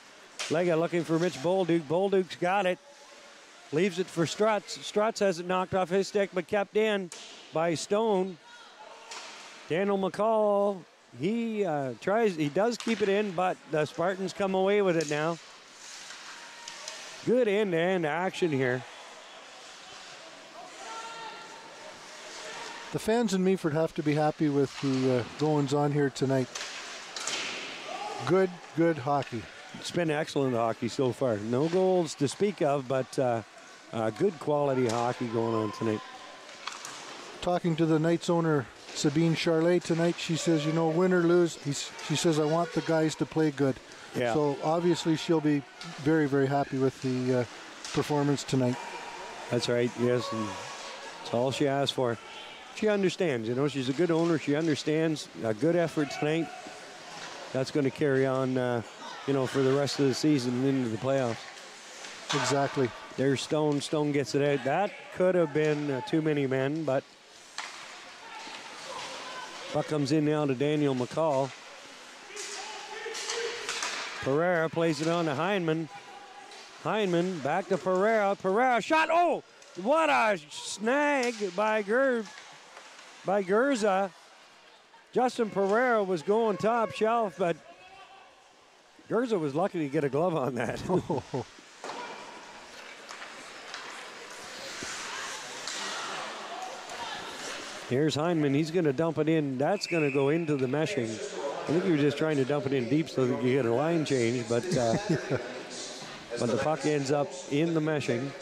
Lega looking for Mitch Bolduk. Bolduk's got it. Leaves it for Strutz. Strutz has it knocked off his stick, but kept in by Stone. Daniel McCall, he does keep it in, but the Spartans come away with it now. Good end-to-end action here. The fans in Meaford have to be happy with the goings on here tonight. Good hockey. It's been excellent hockey so far. No goals to speak of, but good quality hockey going on tonight. Talking to the Knights owner, Sabine Charlet, tonight, she says, win or lose, she says, I want the guys to play good. Yeah. So obviously she'll be very, very happy with the performance tonight. That's right, yes, and that's all she asked for. She understands, she's a good owner. She understands a good effort tonight. That's going to carry on, for the rest of the season and into the playoffs. Exactly. There's Stone. Stone gets it out. That could have been too many men, but puck comes in now to Daniel McCall. Ferreira plays it on to Hyman. Hyman back to Ferreira. Ferreira shot. Oh, what a snag by Gerza. Justin Ferreira was going top shelf, but Gerza was lucky to get a glove on that. Here's Hyman. He's going to dump it in. That's going to go into the meshing. I think he was just trying to dump it in deep so that you get a line change, but but the puck ends up in the meshing.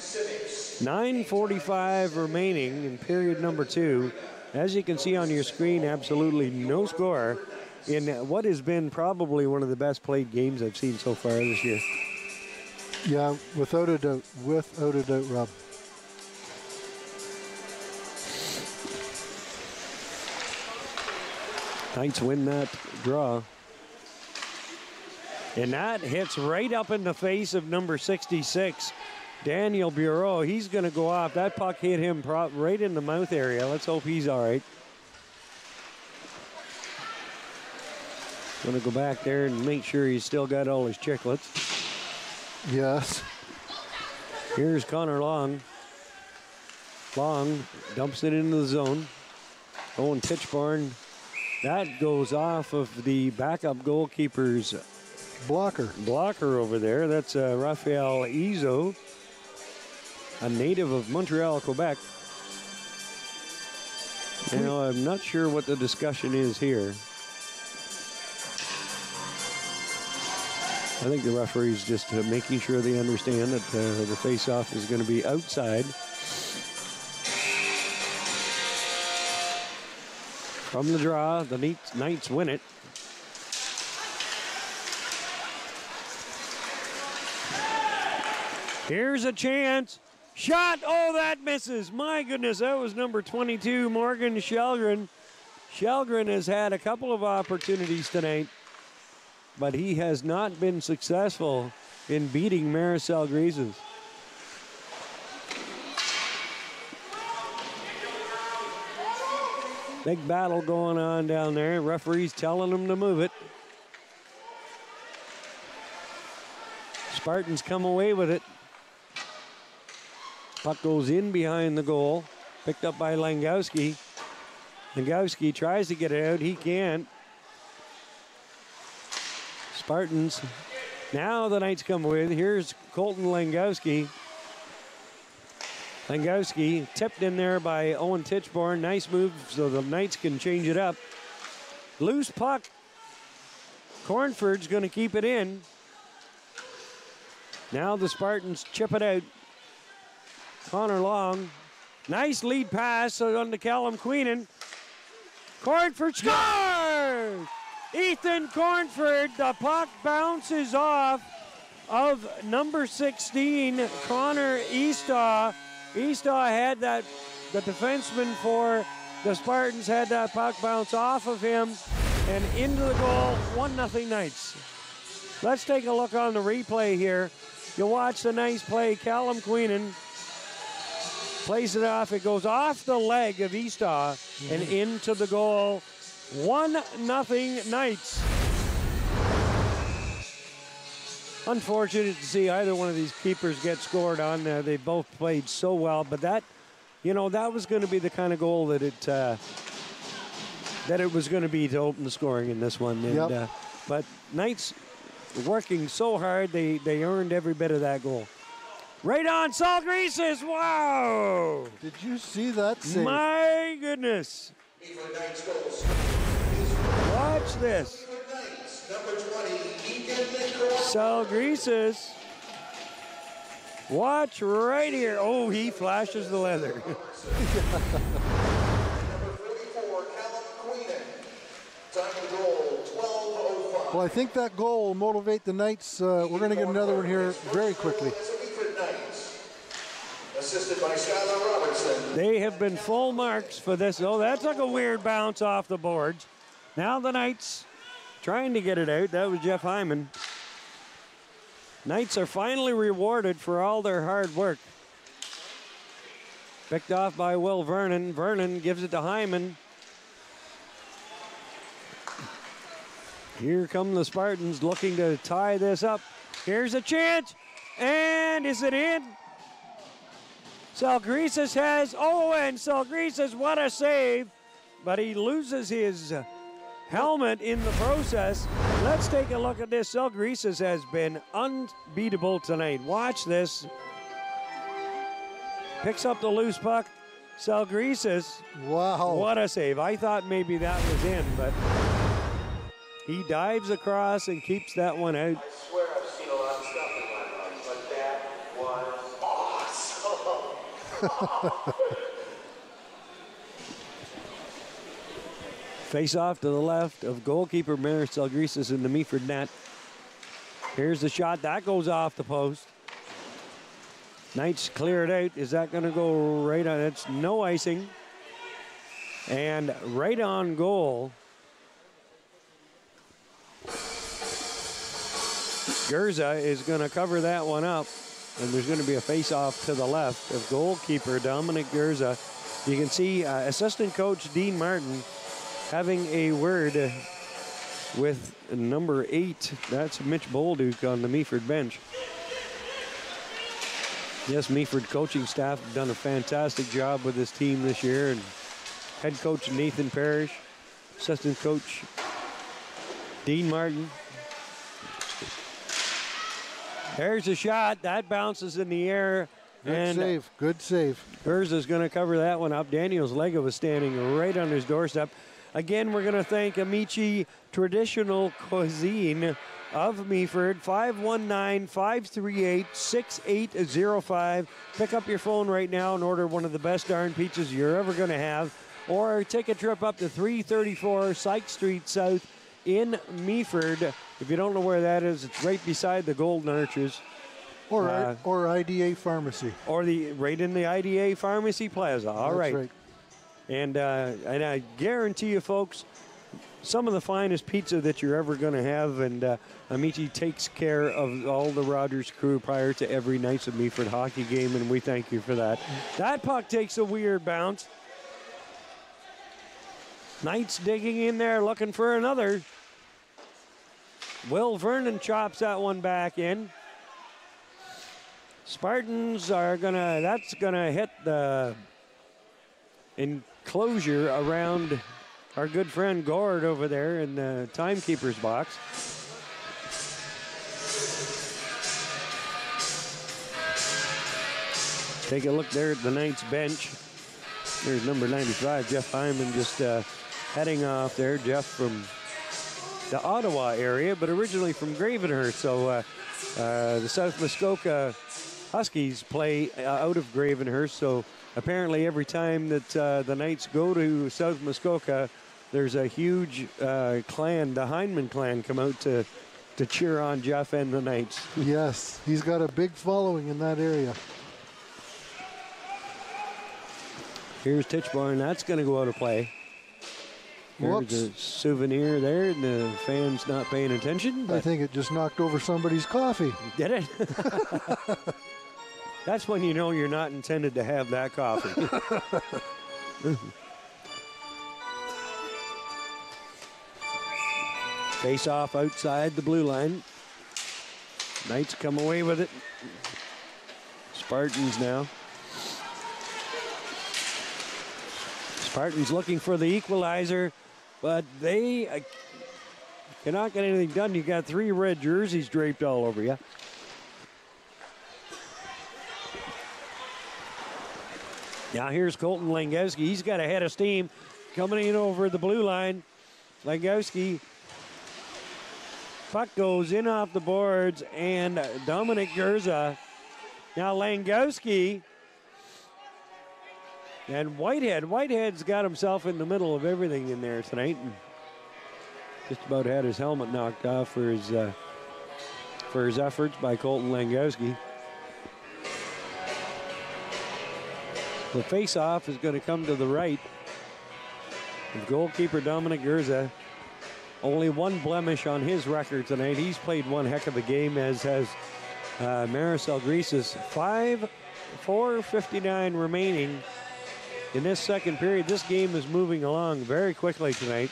9:45 remaining in period number 2. As you can see on your screen, absolutely no score in what has been probably one of the best played games I've seen so far this year. Yeah, without a doubt, Rob. Knights win that draw. And that hits right up in the face of number 66. Daniel Bureau, he's going to go off. That puck hit him right in the mouth area. Let's hope he's all right. Going to go back there and make sure he's still got all his chiclets. Yes. Here's Connor Long. Long dumps it into the zone. Owen Tichborne. That goes off of the backup goalkeeper's blocker over there. That's Raphael Izo, a native of Montreal, Quebec. Now, I'm not sure what the discussion is here. I think the referee's just making sure they understand that the face-off is going to be outside. From the draw, the Knights win it. Here's a chance. Shot. Oh, that misses. My goodness, that was number 22, Morgan Shelgren. Shelgren has had a couple of opportunities tonight, but he has not been successful in beating Maricel Grises. Big battle going on down there. Referee's telling them to move it. Spartans come away with it. Puck goes in behind the goal. Picked up by Langowski. Langowski tries to get it out. He can't. Spartans. Now the Knights come with. Here's Colton Langowski. Langowski tipped in there by Owen Tichborne. Nice move so the Knights can change it up. Loose puck. Cornford's going to keep it in. Now the Spartans chip it out. Connor Long. Nice lead pass on to Callum Queenan. Cornford scores! Ethan Cornford, the puck bounces off of number 16, Connor Eastaugh. Eastaugh had that, the defenseman for the Spartans had that puck bounce off of him and into the goal. 1-0 Knights. Let's take a look on the replay here. You watch the nice play. Callum Queenan plays it off. It goes off the leg of Eastaugh and into the goal. 1-0 Knights. Unfortunate to see either one of these keepers get scored on. They both played so well, but that, you know, that was going to be the kind of goal that it was going to be to open the scoring in this one. And, but Knights working so hard, they earned every bit of that goal. Right on, Saul Grises. Wow! Did you see that save? My goodness. Watch this. Saul Grises. Watch right here. Oh, he flashes the leather. Number 44, Callum Queenan. Time to goal, 12:05. Well, I think that goal will motivate the Knights. We're going to get another one here very quickly. Assisted by Skylar Robertson. They have been full marks for this. Oh, that took a weird bounce off the boards. Now the Knights trying to get it out. That was Jeff Hyman. Knights are finally rewarded for all their hard work. Picked off by Will Vernon. Vernon gives it to Hyman. Here come the Spartans looking to tie this up. Here's a chance. And is it in? Salgrises has, and Salgrises, what a save. But he loses his helmet in the process. Let's take a look at this. Salgrises has been unbeatable tonight. Watch this. Picks up the loose puck. Salgrises. Wow. What a save. I thought maybe that was in, but he dives across and keeps that one out. I swear I've seen a lot of stuff in my life, but that was awesome. Face off to the left of goalkeeper Maricel Grises in the Meaford net. Here's the shot. That goes off the post. Knights clear it out. Is that going to go right on? It's no icing. And right on goal. Gerza is going to cover that one up. And there's going to be a face-off to the left of goalkeeper Dominic Gerza. You can see assistant coach Dean Martin having a word with number 8. That's Mitch Bolduk on the Meaford bench. Yes, Meaford coaching staff have done a fantastic job with this team this year, and Head coach Nathan Parrish, assistant coach Dean Martin. There's a shot. That bounces in the air. Good save. Good save. Urza's going to cover that one up. Daniel's Lega was standing right on his doorstep. Again, we're going to thank Amici Traditional Cuisine of Meaford, 519-538-6805. Pick up your phone right now and order one of the best darn pizzas you're ever going to have. Or take a trip up to 334 Syke Street South in Meaford. If you don't know where that is, it's right beside the Golden Arches. Or IDA Pharmacy. Or right in the IDA Pharmacy Plaza. All right. That's right. And I guarantee you, folks, some of the finest pizza that you're ever going to have. And Amici takes care of all the Rogers crew prior to every night's of Meaford hockey game, and we thank you for that. That puck takes a weird bounce. Knights digging in there, looking for another. Will Vernon chops that one back in. Spartans are that's gonna hit the enclosure around our good friend Gord over there in the timekeeper's box. Take a look there at the Knights bench. There's number 95, Jeff Hyman, just heading off there. Jeff from the Ottawa area, but originally from Gravenhurst. So the South Muskoka Huskies play out of Gravenhurst. So apparently every time that the Knights go to South Muskoka, there's a huge clan, the Hyman clan, come out to cheer on Jeff and the Knights. Yes, he's got a big following in that area. Here's Titchborn. That's going to go out of play. There's a souvenir there, and the fan's not paying attention. I think it just knocked over somebody's coffee. Did it? That's when you know you're not intended to have that coffee. Face off outside the blue line. Knights come away with it. Spartans now. Spartans looking for the equalizer, but they cannot get anything done. You got 3 red jerseys draped all over you. Now here's Colton Langowski. He's got a head of steam coming in over the blue line. Langowski. Puck goes in off the boards, and Dominic Gurza. Now Langowski and Whitehead. Whitehead's got himself in the middle of everything in there tonight, and just about had his helmet knocked off for his efforts by Colton Langowski. The face-off is going to come to the right. The goalkeeper Dominic Gurza, only 1 blemish on his record tonight. He's played one heck of a game, as has Maricel Greases. 4:59 remaining in this second period. This game is moving along very quickly tonight.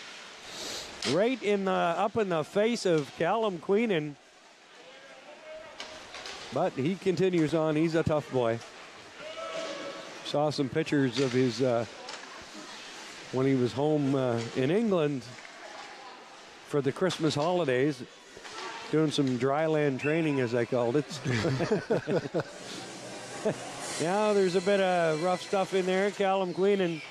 Right up in the face of Callum Queenan. But he continues on. He's a tough boy. Saw some pictures of his when he was home in England for the Christmas holidays, doing some dry land training, as I called it. Now there's a bit of rough stuff in there. Callum Queenan,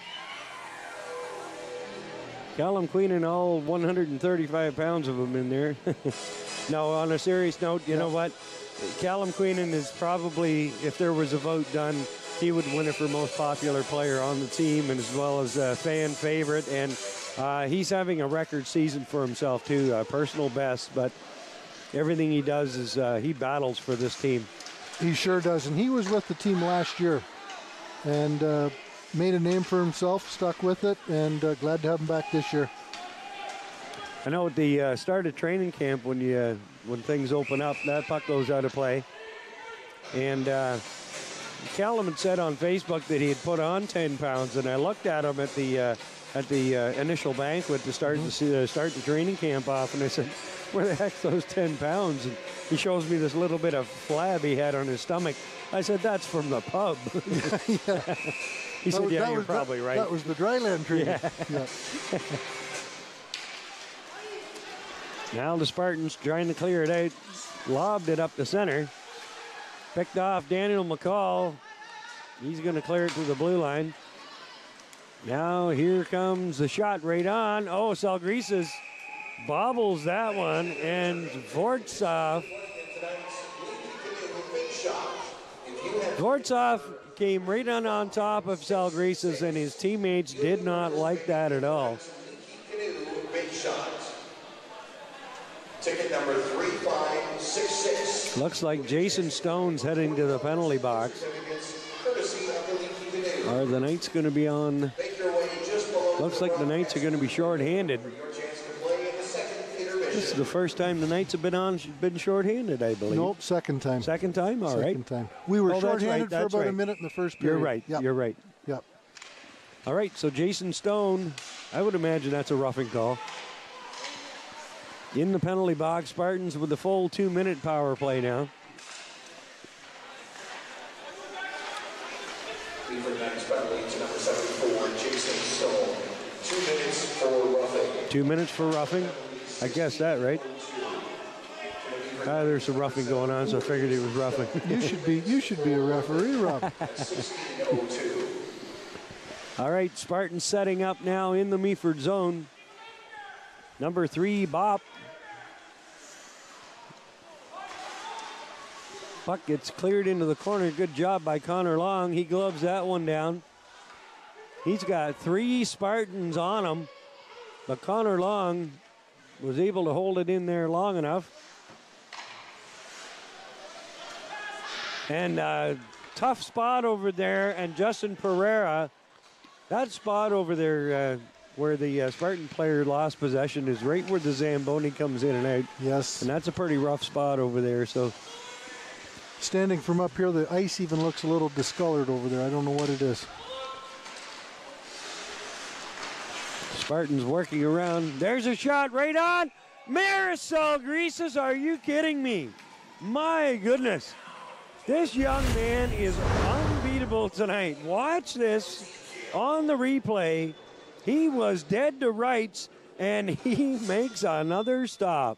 all 135 pounds of him in there. No, on a serious note, you know what? Callum Queenan is probably, if there was a vote done, he would win it for most popular player on the team, and as well as a fan favorite. And he's having a record season for himself too, personal best. But everything he does is he battles for this team. He sure does, and he was with the team last year, and made a name for himself. Stuck with it, and glad to have him back this year. I know at the start of training camp, when things open up, that puck goes out of play, and Callum had said on Facebook that he had put on 10 pounds, and I looked at him at the initial banquet to start the training camp off, and I said, "Where the heck's those 10 pounds?" And he shows me this little bit of flab he had on his stomach. I said, "That's from the pub." He said, yeah, you're probably right. That was the dryland training. Yeah. Yeah. Now the Spartans trying to clear it out. Lobbed it up the center. Picked off Daniel McCall. He's going to clear it to the blue line. Now here comes the shot right on. Oh, Salgrisas bobbles that one, and Vortsov came right on top of Salgrisas, and his teammates did not like that at all. Ticket number 3566. Looks like Jason Stone's heading to the penalty box. Are the Knights going to be on? Looks like the Knights are going to be shorthanded. This is the first time the Knights have been shorthanded, I believe. Nope, second time. Second time? All right. Second time. We were shorthanded for about a minute in the first period. You're right. Yep. You're right. Yep. All right, so Jason Stone, I would imagine that's a roughing call. In the penalty box, Spartans with the full 2-minute power play now. Meaford next penalty to number 74, Jason Stone. 2 minutes for roughing. 2 minutes for roughing. I guess that, right? There's some roughing going on, so I figured it was roughing. You should be a referee, Rob. All right, Spartans setting up now in the Meaford zone. Number 3, Bop. Puck gets cleared into the corner. Good job by Connor Long. He gloves that one down. He's got 3 Spartans on him, but Connor Long was able to hold it in there long enough. And tough spot over there, and Justin Ferreira, that spot over there where the Spartan player lost possession is right where the Zamboni comes in and out. Yes. And that's a pretty rough spot over there. So, standing from up here, the ice even looks a little discolored over there. I don't know what it is. Spartans working around. There's a shot right on. Marisol Greases, are you kidding me? My goodness. This young man is unbeatable tonight. Watch this on the replay. He was dead to rights, and he makes another stop.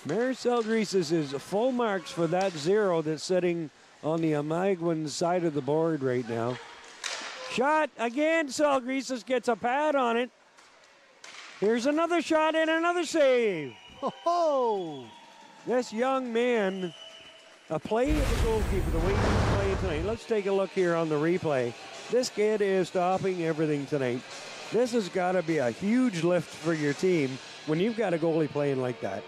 Marisol Greases is full marks for that 0 that's sitting on the Almaguin side of the board right now. Shot again. Salgrisas gets a pad on it. Here's another shot and another save. Oh! This young man, a play of the goalkeeper, the way he's playing tonight. Let's take a look here on the replay. This kid is stopping everything tonight. This has got to be a huge lift for your team when you've got a goalie playing like that.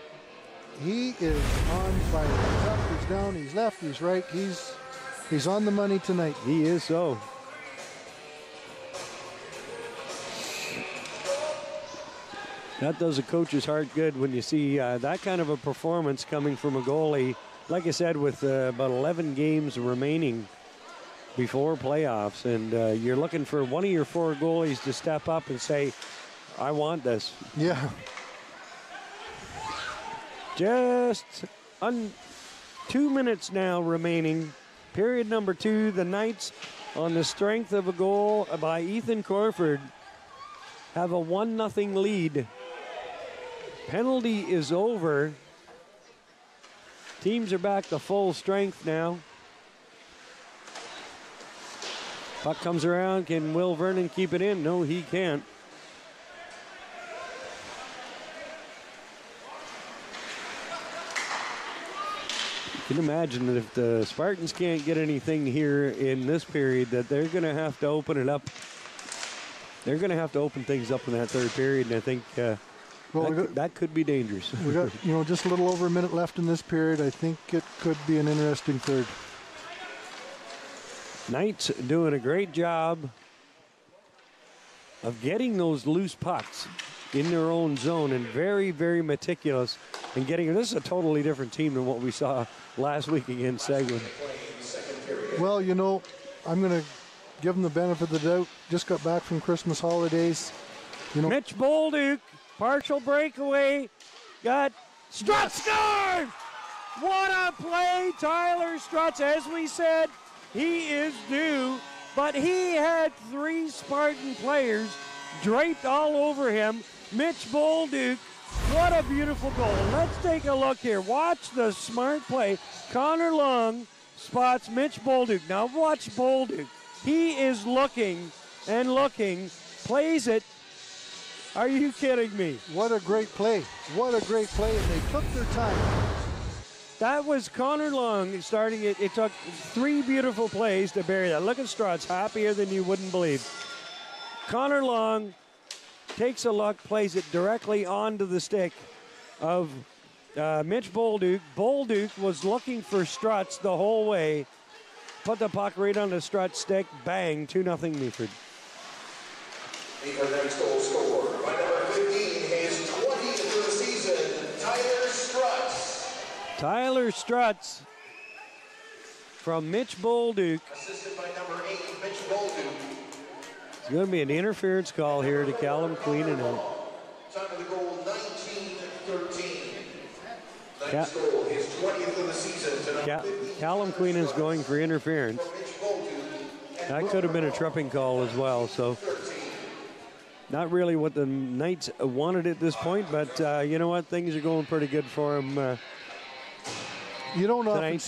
He is on fire. He's up, he's down, he's left, he's right. He's on the money tonight. He is so. That does a coach's heart good when you see that kind of a performance coming from a goalie, like I said, with about 11 games remaining before playoffs. And you're looking for one of your 4 goalies to step up and say, I want this. Yeah. Just 2 minutes now remaining. Period number 2, the Knights, on the strength of a goal by Ethan Corford, have a 1-0 lead. Penalty is over. Teams are back to full strength now. Puck comes around. Can Will Vernon keep it in? No, he can't. You can imagine that if the Spartans can't get anything here in this period, that they're going to have to open it up. They're going to have to open things up in that third period, and I think that could be dangerous. We got just a little over a minute left in this period. I think it could be an interesting third. Knights doing a great job of getting those loose pucks in their own zone, and very, very meticulous in getting. This is a totally different team than what we saw last week against Seguin. Well, I'm going to give them the benefit of the doubt. Just got back from Christmas holidays. Mitch Bolduk, partial breakaway, got struck, score! What a play, Tyler Strutz. As we said, he is due, but he had 3 Spartan players draped all over him. Mitch Bolduk, what a beautiful goal. Let's take a look here. Watch the smart play. Connor Long spots Mitch Bolduk. Now watch Bolduk. He is looking and looking, plays it. Are you kidding me? What a great play. What a great play, and they took their time. That was Connor Long starting it. It took 3 beautiful plays to bury that. Look at Strutz, happier than you wouldn't believe. Connor Long takes a look, plays it directly onto the stick of Mitch Bolduk. Bolduk was looking for Strutz the whole way. Put the puck right on the Strutz stick. Bang, 2-0 Meaford. Meaford next goal scorer by number 15, his 20th of the season, Tyler Strutz. Tyler Strutz from Mitch Bolduk. Assisted by number 8, Mitch Bolduk. It's going to be an interference call here to Callum Queen. Time of the goal, 19-13. Next goal, his 20th of the season. Callum Queen is going for interference. That could have been a tripping call as well. So not really what the Knights wanted at this point, but you know what? Things are going pretty good for him. You don't often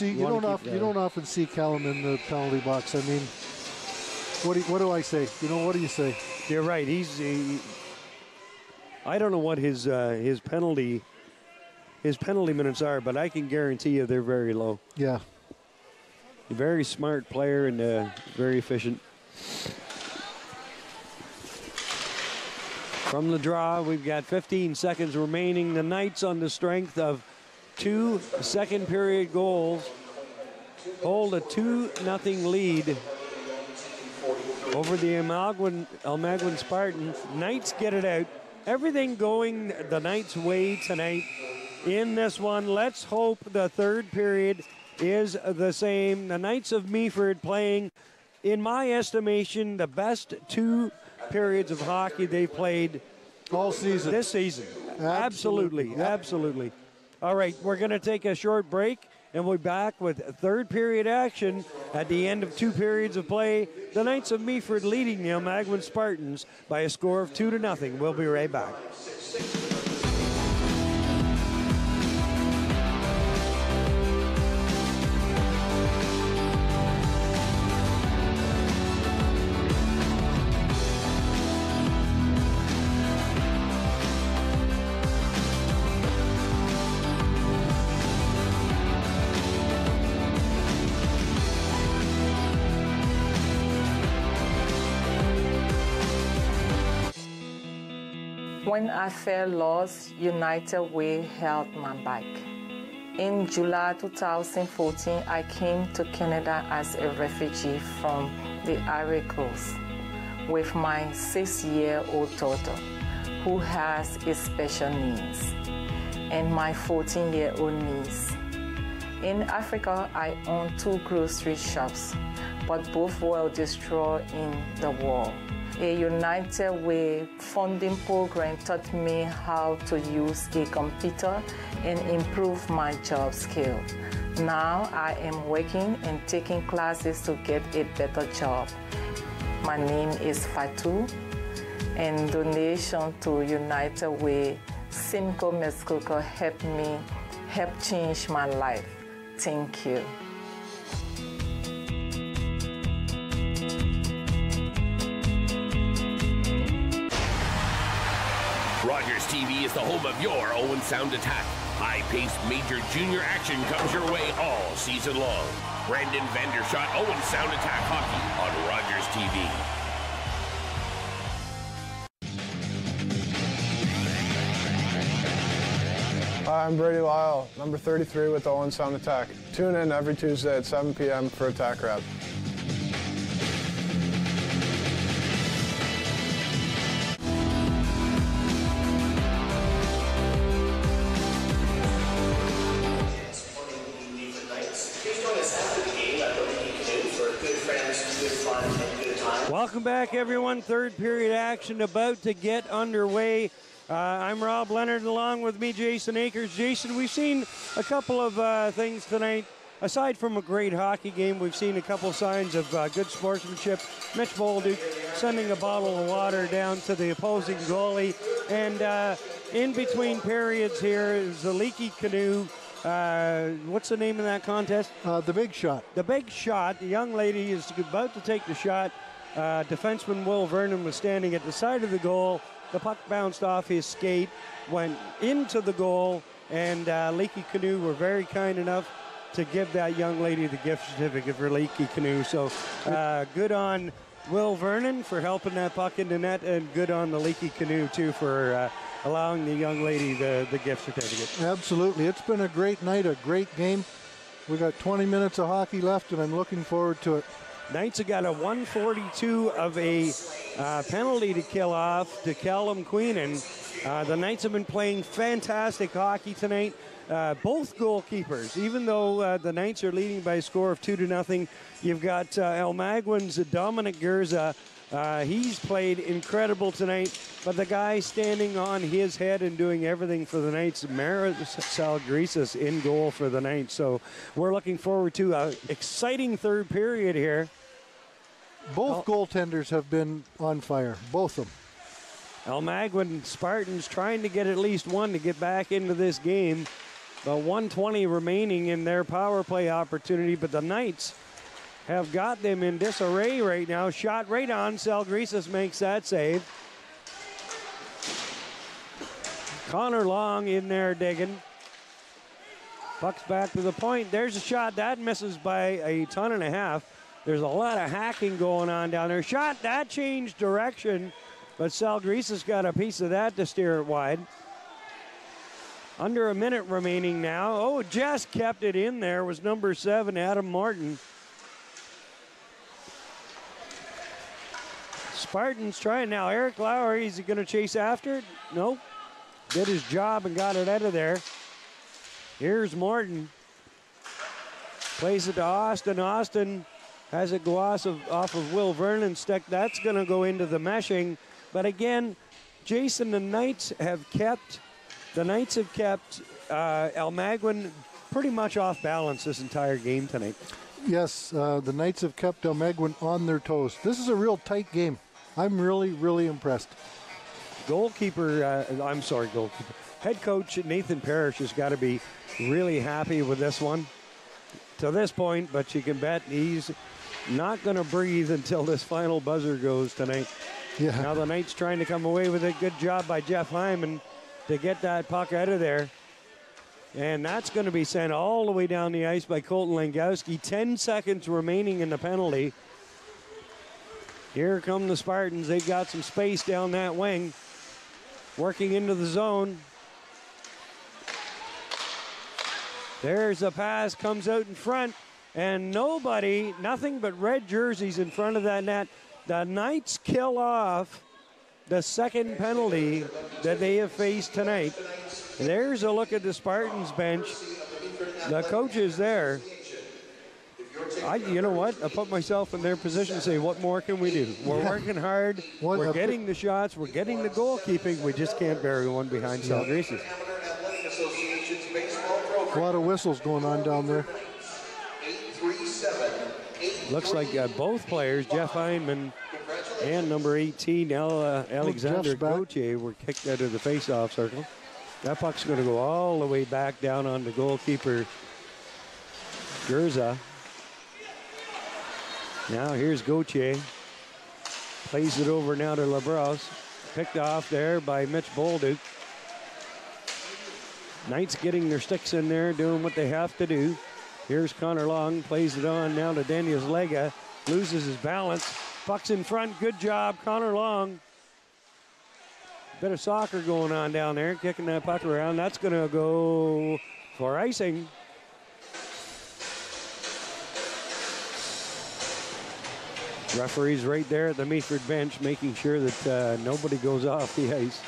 see Callum in the penalty box. I mean, what do I say? You know, what do you say? You're right. I don't know what his penalty minutes are, but I can guarantee you they're very low. Yeah. A very smart player and very efficient. From the draw, we've got 15 seconds remaining. The Knights, on the strength of 2 second-period goals, hold a 2-0 lead over the Almaguin Spartans. Knights get it out. Everything going the Knights' way tonight in this one. Let's hope the third period is the same. The Knights of Meaford playing, in my estimation, the best 2 periods of hockey they've played all season. This season. Absolutely. Yep. Absolutely. All right, we're going to take a short break, and we'll be back with third period action at the end of 2 periods of play. The Knights of Meaford leading the Almaguin Spartans by a score of 2-0. We'll be right back. When I felt lost, United Way held my back. In July 2014, I came to Canada as a refugee from the Ivory Coast with my 6-year-old daughter, who has special needs, and my 14-year-old niece. In Africa, I owned 2 grocery shops, but both were destroyed in the war. A United Way funding program taught me how to use a computer and improve my job skill. Now I am working and taking classes to get a better job. My name is Fatou, and donation to United Way Simcoe Mescoco helped change my life. Thank you. Rogers TV is the home of your Owen Sound Attack. High-paced major junior action comes your way all season long. Brandon Vandershot, Owen Sound Attack Hockey on Rogers TV. Hi, I'm Brady Lyle, number 33 with the Owen Sound Attack. Tune in every Tuesday at 7 p.m. for Attack Rep. Welcome back, everyone. Third period action about to get underway. I'm Rob Leonard, along with me, Jason Akers. Jason, we've seen a couple of things tonight. Aside from a great hockey game, we've seen a couple signs of good sportsmanship. Mitch Bolduk sending a bottle of water down to the opposing goalie. And in between periods here is a leaky canoe. What's the name of that contest? The Big Shot. The Big Shot. The young lady is about to take the shot. Defenseman Will Vernon was standing at the side of the goal. The puck bounced off his skate, went into the goal, and Leaky Canoe were very kind enough to give that young lady the gift certificate for Leaky Canoe. So good on Will Vernon for helping that puck in the net, and good on the Leaky Canoe, too, for allowing the young lady the gift certificate. Absolutely. It's been a great night, a great game. We got 20 minutes of hockey left, and I'm looking forward to it. Knights have got a 142 of a penalty to kill off to Callum Queenan. The Knights have been playing fantastic hockey tonight. Both goalkeepers, even though the Knights are leading by a score of 2-0, you've got Almaguin's Dominic Gurza. He's played incredible tonight, but the guy standing on his head and doing everything for the Knights, Mara Salgrisas in goal for the Knights. So we're looking forward to an exciting third period here. Both goaltenders have been on fire, both of them. Almaguin Spartans trying to get at least one to get back into this game. The 120 remaining in their power play opportunity, but the Knights have got them in disarray right now. Shot right on. Salgrisas makes that save. Connor Long in there digging. Puck's back to the point. There's a shot. That misses by a ton and a half. There's a lot of hacking going on down there. Shot, that changed direction, but Salgrisas got a piece of that to steer it wide. Under a minute remaining now. Oh, just kept it in there was number 7, Adam Martin. Spartans trying now. Eric Lowry, is he going to chase after it? Nope. Did his job and got it out of there. Here's Morton. Plays it to Austin. Austin has it go off of Will Vernon's stick. That's going to go into the meshing. But again, Jason, the Knights have kept Almaguin pretty much off balance this entire game tonight. Yes, the Knights have kept Almaguin on their toes. This is a real tight game. I'm really, really impressed. Head coach Nathan Parrish has got to be really happy with this one to this point, but you can bet he's not going to breathe until this final buzzer goes tonight. Yeah. Now the Knights trying to come away with a good job by Jeff Hyman to get that puck out of there. And that's going to be sent all the way down the ice by Colton Langowski. 10 seconds remaining in the penalty. Here come the Spartans. They've got some space down that wing. Working into the zone. There's a pass, comes out in front. And nothing but red jerseys in front of that net. The Knights kill off the second penalty that they have faced tonight. There's a look at the Spartans bench. The coach is there. You know what? I put myself in their position and say, what more can we do? We're working hard. We're getting the shots. We're getting the goalkeeping. We just can't bury one behind Salgrisas. A lot of whistles going on down there. Looks like both players, Jeff Hyman and number 18, Alexandre Gautier, were kicked out of the face-off circle. That puck's going to go all the way back down on the goalkeeper, Gurza. Now here's Gautier. Plays it over now to LaBrosse. Picked off there by Mitch Bolduk. Knights getting their sticks in there, doing what they have to do. Here's Connor Long, plays it on now to Daniel Lega. Loses his balance. Puck's in front, good job, Connor Long. Bit of soccer going on down there, kicking that puck around. That's going to go for icing. Referee's right there at the Meaford bench, making sure that nobody goes off the ice.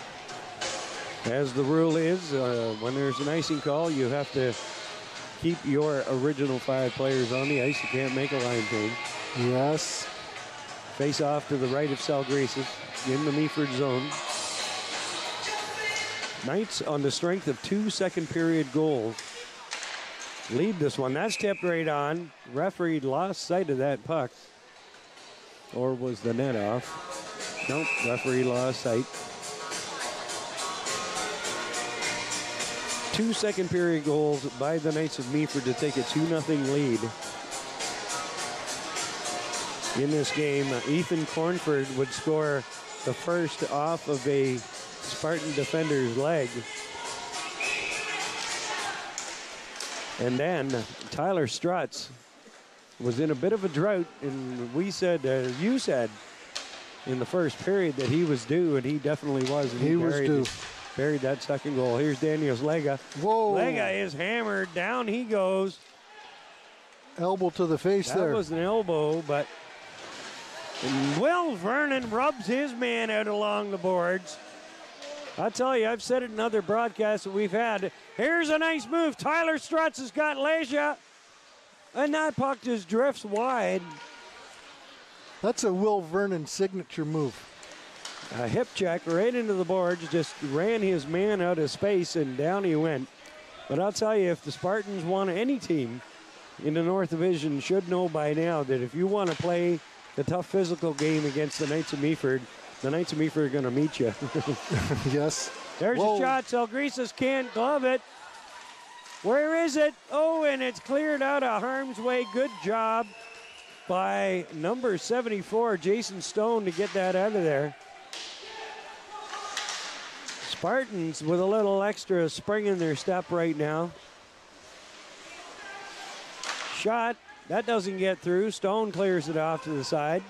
As the rule is, when there's an icing call, you have to keep your original 5 players on the ice. You can't make a line change. Yes. Face off to the right of Salgrisas in the Meaford zone. Knights, on the strength of 2 second-period goals, lead this one. That's tipped right on. Referee lost sight of that puck. Or was the net off? Nope, referee lost sight. 2 second-period goals by the Knights of Meaford to take a 2-0 lead. In this game, Ethan Cornford would score the first off of a Spartan defender's leg. And then Tyler Strutz was in a bit of a drought, and we said, you said in the first period that he was due, and he definitely was. And he was due. Buried that second goal. Here's Daniels Lega. Whoa. Lega is hammered. Down he goes. Elbow to the face there. That was an elbow, but Will Vernon rubs his man out along the boards. I tell you, I've said it in other broadcasts that we've had. Here's a nice move. Tyler Strutz has got Leja, and that puck just drifts wide. That's a Will Vernon signature move. A hip check right into the boards, just ran his man out of space, and down he went. But I'll tell you, if the Spartans want any team in the North Division should know by now that if you want to play the tough physical game against the Knights of Meaford, the Knights of Meaford are going to meet you. Yes. There's a shot. Selgrisas can't glove it. Where is it? Oh, and it's cleared out of harm's way. Good job by number 74, Jason Stone, to get that out of there. Spartans with a little extra spring in their step right now. Shot. That doesn't get through. Stone clears it off to the side.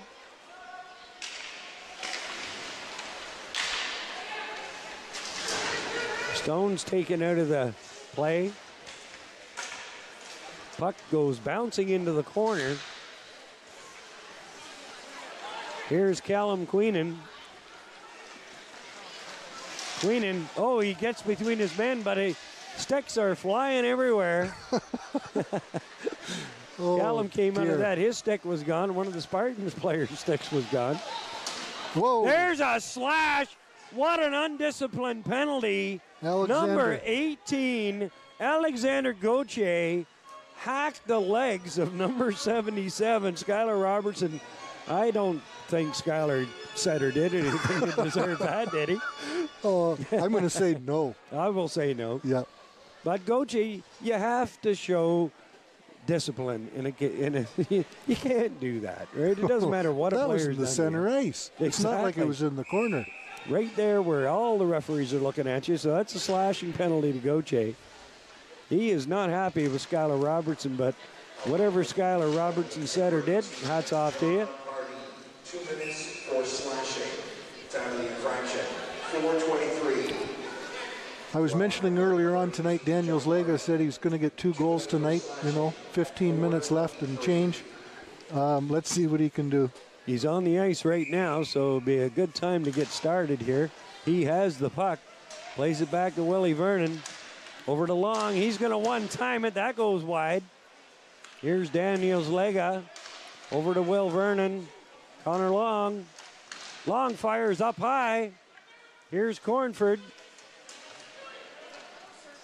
Stone's taken out of the play. Puck goes bouncing into the corner. Here's Callum Queenan. Queenan, oh, he gets between his men, but sticks are flying everywhere. Oh, Callum came dear. out of that. His stick was gone. One of the Spartans players' sticks was gone. Whoa. There's a slash. What an undisciplined penalty. Number 18, Alexandre Gautier, hacked the legs of number 77, Skylar Robertson. I don't think Skylar said or did anything to deserve that, did he? Oh, I'm going to say no. I will say no. Yeah. But Gautier, you have to show discipline you can't do that, right? It doesn't matter what a player's done. That was in the center ice. Exactly. It's not like it was in the corner. Right there where all the referees are looking at you, so that's a slashing penalty to Gautier. He is not happy with Skylar Robertson, but whatever Skylar Robertson said or did, hats off to you. 2 minutes for slashing. Time of the infraction, 4:23. I was mentioning earlier on tonight, Daniels Lega said he's going to get 2 goals tonight. 15 minutes left and change. Let's see what he can do. He's on the ice right now, so it'll be a good time to get started here. He has the puck. Plays it back to Willie Vernon. Over to Long. He's going to one-time it. That goes wide. Here's Daniels Lega. Over to Will Vernon. Connor Long. Long fires up high. Here's Cornford.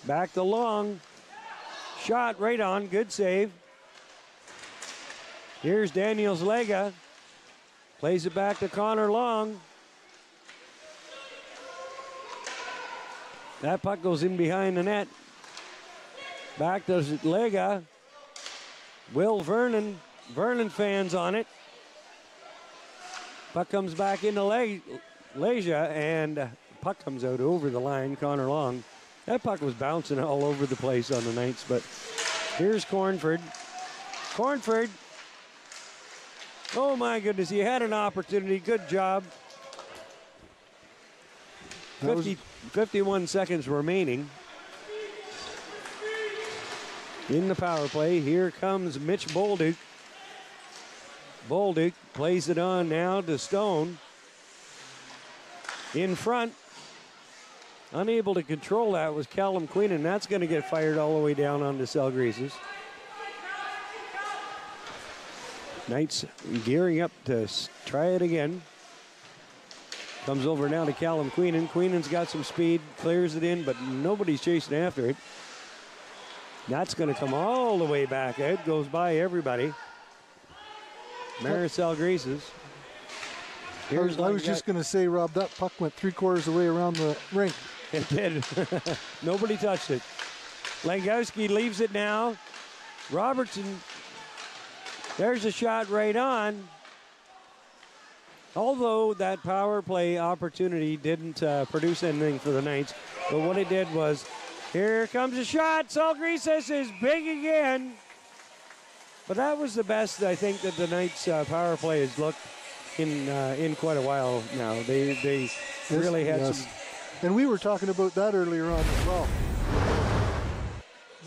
Back to Long. Shot right on. Good save. Here's Daniels Lega. Plays it back to Connor Long. That puck goes in behind the net. Back to Lega. Will Vernon. Vernon fans on it. Puck comes back into Leja, and puck comes out over the line. Connor Long. That puck was bouncing all over the place on the Knights, but here's Cornford. Cornford. Oh my goodness, he had an opportunity. Good job. 51 seconds remaining in the power play. Here comes Mitch Bolduk. Bolduk plays it on now to Stone. In front. Unable to control that was Callum Queen, and that's going to get fired all the way down onto Selgrisas. Knights gearing up to try it again. Comes over now to Callum Queenan. Queenan's got some speed, clears it in, but nobody's chasing after it. That's going to come all the way back. It goes by everybody. Maricel Greases. I was just going to say, Rob, that puck went 3/4 of the way around the rink. It did. Nobody touched it. Langowski leaves it now. Robertson, there's a shot right on. Although that power play opportunity didn't produce anything for the Knights, but what it did was, here comes a shot. Saul Greases is big again. But that was the best, I think, that the Knights power play has looked in quite a while now. They really had some. And we were talking about that earlier on as well.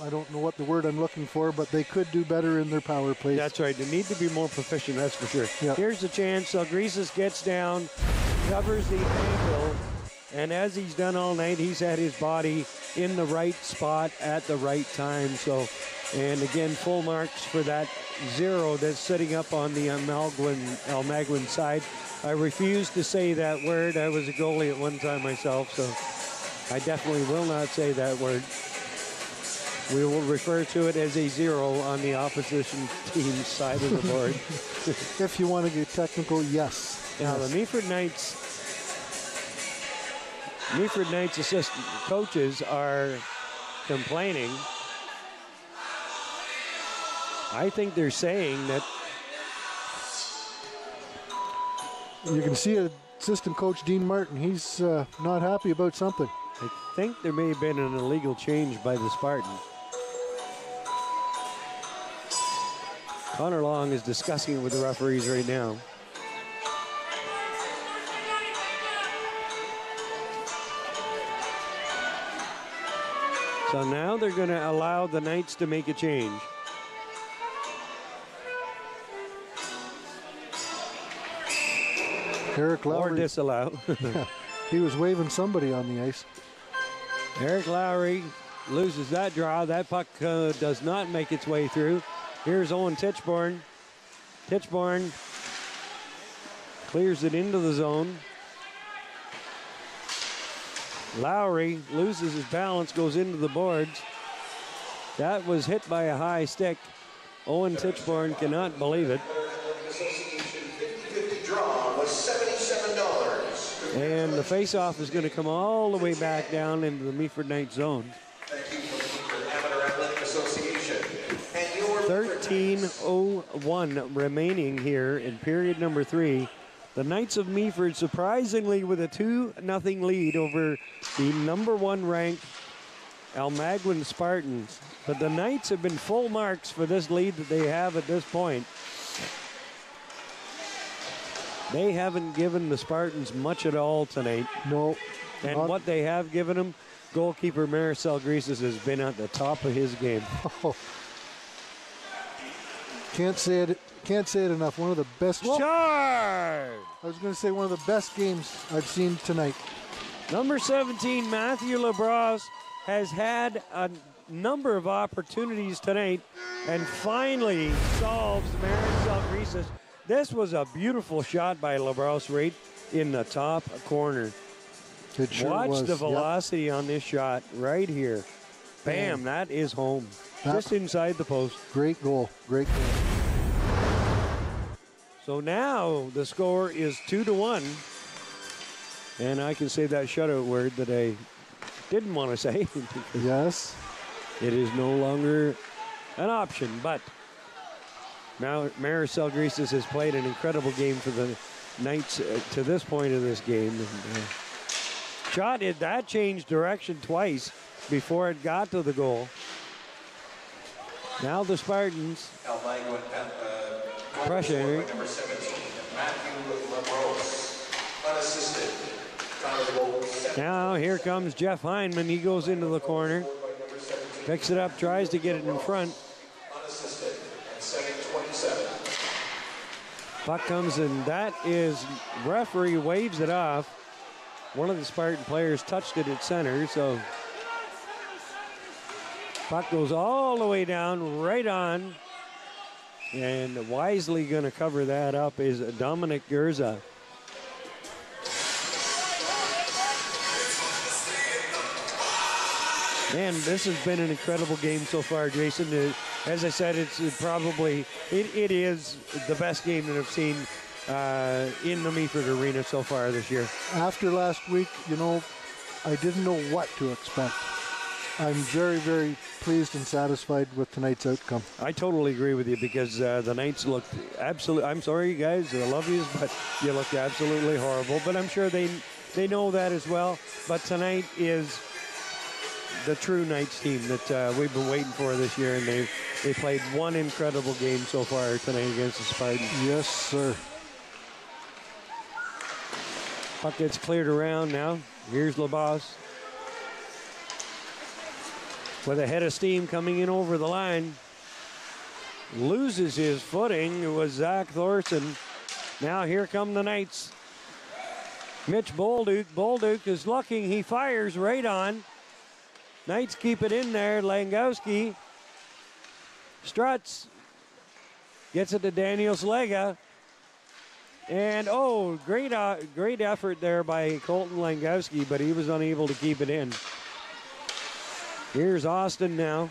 I don't know what the word I'm looking for, but they could do better in their power plays. That's right. They need to be more proficient, that's for sure. Yep. Here's the chance. So Greases gets down, covers the angle, and as he's done all night, he's had his body in the right spot at the right time. So, and again, full marks for that 0 that's sitting up on the Almaguin side. I refuse to say that word. I was a goalie at one time myself, so I definitely will not say that word. We will refer to it as a 0 on the opposition team's side of the board. If you want to get technical, yes. Now, the Meaford Knights assistant coaches are complaining. I think they're saying that you can see assistant coach Dean Martin. He's not happy about something. I think there may have been an illegal change by the Spartans. Connor Long is discussing it with the referees right now. So now they're going to allow the Knights to make a change. Eric Lowry. Or disallow. He was waving somebody on the ice. Eric Lowry loses that draw. That puck does not make its way through. Here's Owen Titchborn. Titchborn clears it into the zone. Lowry loses his balance, goes into the boards. That was hit by a high stick. Owen Titchborn cannot believe it. And the face-off is going to come all the way back down into the Meaford Knights zone. 13:01 remaining here in period number 3. The Knights of Meaford surprisingly with a 2-0 lead over the number 1 ranked Almaguin Spartans. But the Knights have been full marks for this lead that they have at this point. They haven't given the Spartans much at all tonight. No. And what they have given them, goalkeeper Maricel Greases has been at the top of his game. Oh. Can't say it enough. One of the best. Charge! I was going to say one of the best games I've seen tonight. Number 17, Matthew Labrosse, has had a number of opportunities tonight and finally solves Maricel Greases. This was a beautiful shot by Labrosse right in the top corner. It sure Watch was. the velocity on this shot right here. Bam, that is home. Just inside the post. Great goal. Great goal. So now the score is 2-1. And I can say that shutout word that I didn't want to say. Yes. It is no longer an option, but now Maricel Greases has played an incredible game for the Knights to this point of this game. Shot it, that changed direction twice before it got to the goal. Now the Spartans pressuring. Number 17, Matthew LaBrosse, unassisted. Now here comes Jeff Hyman. He goes into the corner, picks it up, tries to get it in front. Unassisted, and second 27. Puck comes and that is, referee waves it off. One of the Spartan players touched it at center, so puck goes all the way down, right on. And wisely going to cover that up is Dominic Gerza. And this has been an incredible game so far, Jason. As I said, it is the best game that I've seen in the Meaford Arena so far this year. After last week, you know, I didn't know what to expect. I'm very, very pleased and satisfied with tonight's outcome. I totally agree with you because the Knights looked absolutely, I'm sorry, guys, I love you, but you looked absolutely horrible. But I'm sure they know that as well. But tonight is the true Knights team that we've been waiting for this year, and they played one incredible game so far tonight against the Spartans. Yes, sir. Puck gets cleared around now. Here's LaBosse with a head of steam coming in over the line. Loses his footing. It was Zach Thorson. Now here come the Knights. Mitch Bolduk. Bolduk is looking. He fires right on. Knights keep it in there. Langowski struts. Gets it to Daniel Slega. And, great effort there by Colton Langowski, but he was unable to keep it in. Here's Austin now.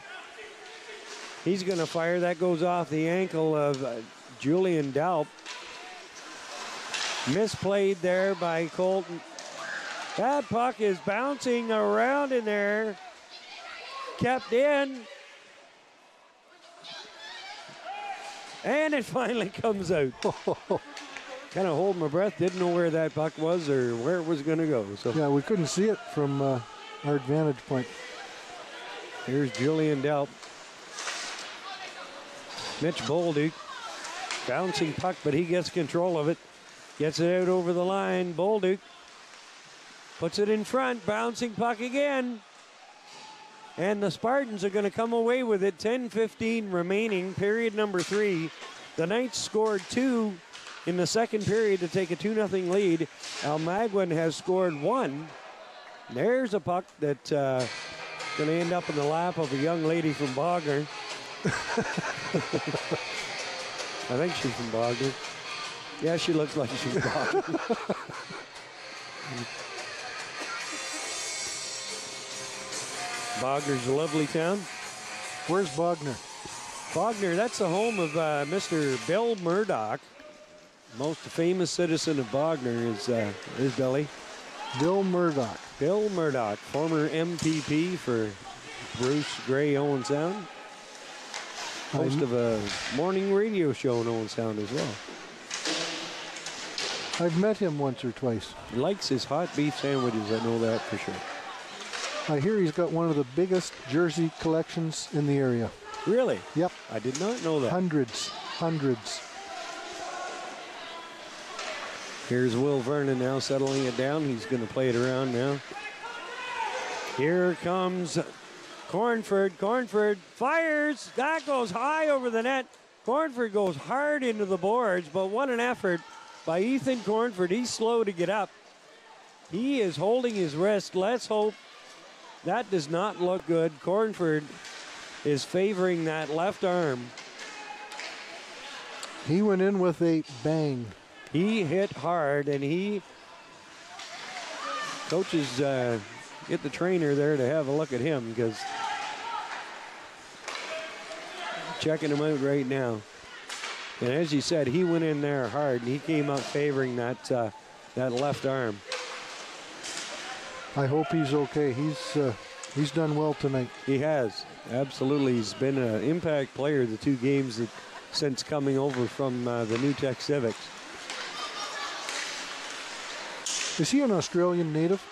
He's going to fire. That goes off the ankle of Julian Daup. Misplayed there by Colton. That puck is bouncing around in there. Kept in. And it finally comes out. Kind of holding my breath. Didn't know where that puck was or where it was going to go. So yeah, we couldn't see it from our vantage point. Here's Julian Delp. Mitch Bolduk. Bouncing puck, but he gets control of it. Gets it out over the line. Bolduk puts it in front. Bouncing puck again. And the Spartans are going to come away with it. 10:15 remaining, period number 3. The Knights scored 2 in the second period to take a 2-0 lead. Almaguin has scored 1. There's a puck that's going to end up in the lap of a young lady from Bogner. I think she's from Bogner. Yeah, she looks like she's Bogner. Bogner's a lovely town. Where's Bogner? Bogner, that's the home of Mr. Bill Murdoch. Most famous citizen of Bogner is Billy. Bill Murdoch. Bill Murdoch, former MPP for Bruce Gray Owen Sound. Host of a morning radio show in Owen Sound as well. I've met him once or twice. He likes his hot beef sandwiches, I know that for sure. I hear he's got one of the biggest jersey collections in the area. Really? Yep. I did not know that. Hundreds. Here's Will Vernon now settling it down. He's going to play it around now. Here comes Cornford. Cornford fires. That goes high over the net. Cornford goes hard into the boards, but what an effort by Ethan Cornford. He's slow to get up. He is holding his wrist. Let's hope that does not look good. Cornford is favoring that left arm. He went in with a bang. He hit hard, and coaches get the trainer there to have a look at him because checking him out right now. And as you said, he went in there hard, and he came up favoring that left arm. I hope he's okay. He's done well tonight. He has. Absolutely. He's been an impact player the 2 games since coming over from the New Tech Civics. Is he an Australian native?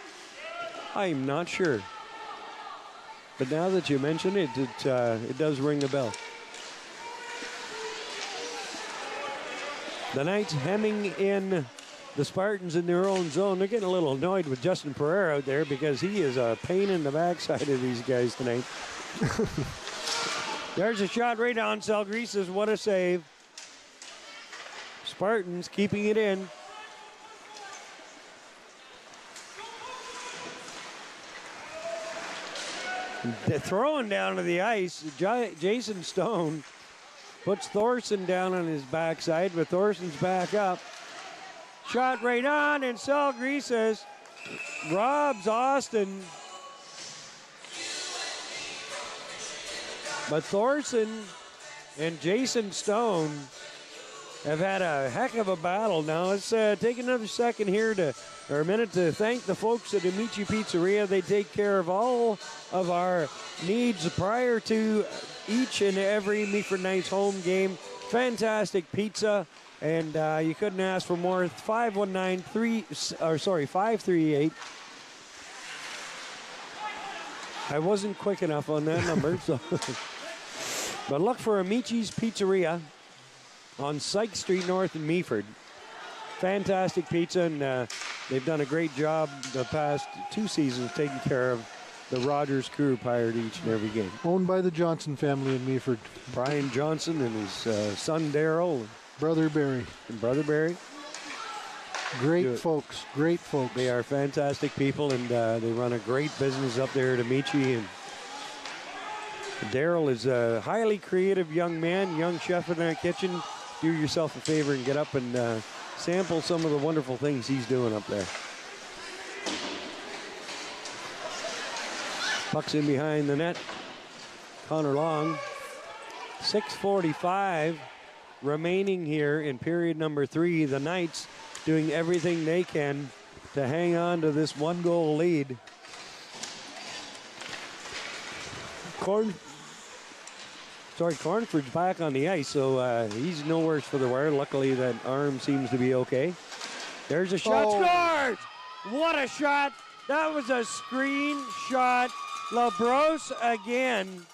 I'm not sure. But now that you mention it, it does ring a bell. The Knights hemming in the Spartans in their own zone. They're getting a little annoyed with Justin Ferreira out there because he is a pain in the backside of these guys tonight. There's a shot right on Salgreses. What a save. Spartans keeping it in. They're throwing down to the ice. Jason Stone puts Thorson down on his backside, but Thorson's back up. Shot right on, and Salgreses robs Austin. But Thorson and Jason Stone have had a heck of a battle. Now let's take another second here or a minute to thank the folks at Amici Pizzeria. They take care of all of our needs prior to each and every Meaford Knights home game. Fantastic pizza, and you couldn't ask for more. 538. I wasn't quick enough on that number, so. But look for Amici's Pizzeria on Sykes Street North in Meaford. Fantastic pizza, and they've done a great job the past 2 seasons taking care of the Rogers crew prior to each and every game. Owned by the Johnson family in Meaford. Brian Johnson and his son Daryl. Brother Barry. And Brother Barry. Great folks, great folks. They are fantastic people, and they run a great business up there at Amici. And Daryl is a highly creative young man, young chef in that kitchen. Do yourself a favor and get up and sample some of the wonderful things he's doing up there. Puck's in behind the net. Connor Long. 6:45 remaining here in period number 3. The Knights doing everything they can to hang on to this 1-goal lead. Cornford's back on the ice, so he's no worse for the wear. Luckily, that arm seems to be okay. There's a shot. Scored! What a shot! That was a screen shot. LaBrosse again.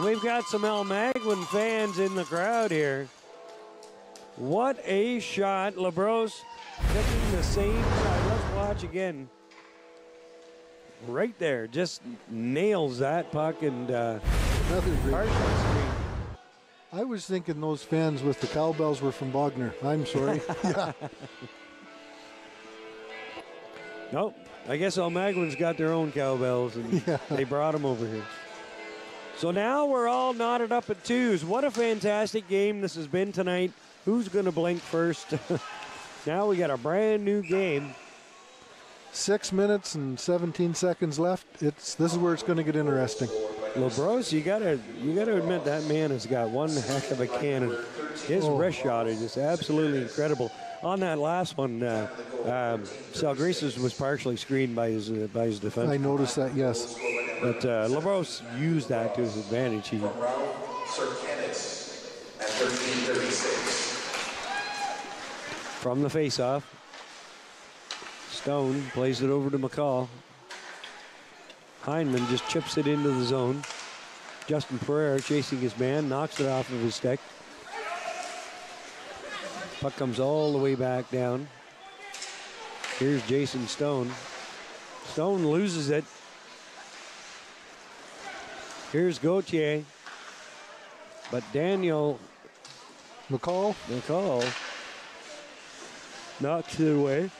We've got some Almaguin fans in the crowd here. What a shot. LaBrosse picking the same shot. Let's watch again. Right there. Just nails that puck and another great shot. I was thinking those fans with the cowbells were from Bogner. I'm sorry. Yeah. Nope. I guess Almaguin's got their own cowbells, and they brought them over here. So now we're all knotted up at 2s. What a fantastic game this has been tonight. Who's going to blink first? Now we got a brand new game. 6 minutes and 17 seconds left. This is where it's going to get interesting. LaBrosse, you gotta admit that man has got one heck of a cannon. His wrist shot is just absolutely incredible. On that last one, Salgreses was partially screened by his defense. I noticed that, yes. But LaBrosse used that to his advantage. From the faceoff, Stone plays it over to McCall. Hyman just chips it into the zone. Justin Ferreira chasing his man, knocks it off of his stick. Puck comes all the way back down. Here's Jason Stone. Stone loses it. Here's Gautier. But Daniel McCall knocks it away.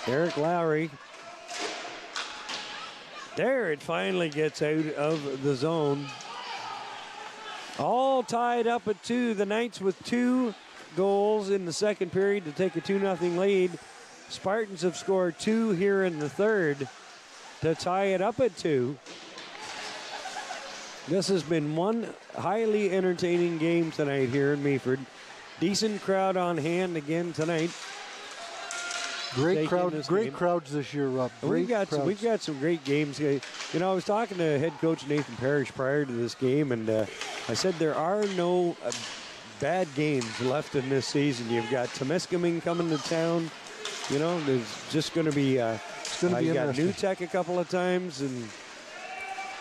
Eric Lowry. There, it finally gets out of the zone. All tied up at 2. The Knights with 2 goals in the second period to take a 2-0 lead. Spartans have scored 2 here in the third to tie it up at 2. This has been one highly entertaining game tonight here in Meaford. Decent crowd on hand again tonight. Great crowds this year, Rob. We've got some great games. You know, I was talking to head coach Nathan Parrish prior to this game, and I said there are no bad games left in this season. You've got Temiskaming coming to town. You know, there's just going to be. You got New Tech a couple of times, and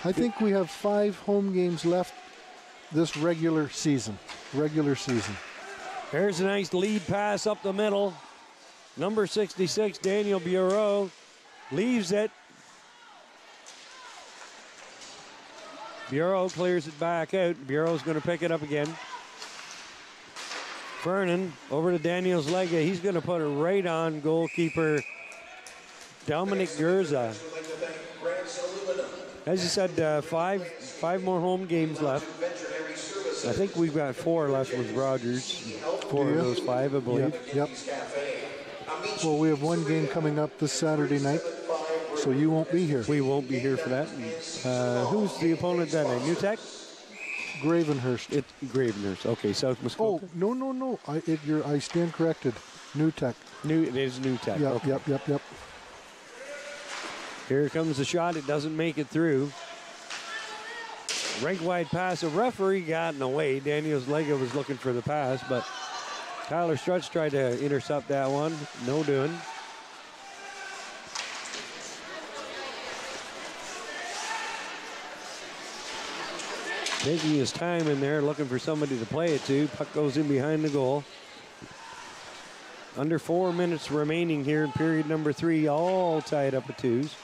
I think we have 5 home games left this regular season. There's a nice lead pass up the middle. Number 66, Daniel Bureau, leaves it. Bureau clears it back out. Bureau's going to pick it up again. Vernon over to Daniel's Lega. He's going to put it right on goalkeeper Dominic Gurza. As you said, five more home games left. I think we've got 4 left with Rogers. 4 of those 5, I believe. Yep. Well, we have 1 game coming up this Saturday night. So you won't be here. We won't be here for that. Who's the opponent that night? New Tech? Gravenhurst. It's Gravenhurst. Okay, South Muskoka. Oh, no. I stand corrected. New Tech. It is New Tech. Yep, okay. Yep. Here comes the shot. It doesn't make it through. Rink-wide pass. A referee got in the way. Daniels Lega was looking for the pass, but Tyler Strutz tried to intercept that one. No doing. Taking his time in there, looking for somebody to play it to. Puck goes in behind the goal. Under 4 minutes remaining here in period number 3, all tied up at 2s.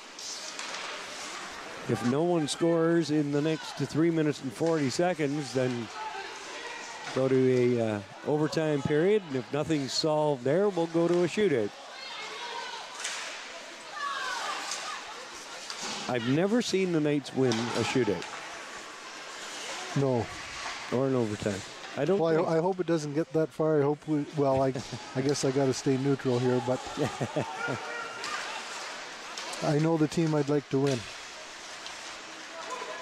If no one scores in the next 3 minutes and 40 seconds, then go to a overtime period. And if nothing's solved there, we'll go to a shootout. I've never seen the Knights win a shootout. No. Or an overtime. I don't. Well, I hope it doesn't get that far. I hope we. Well, I guess I got to stay neutral here, but I know the team I'd like to win.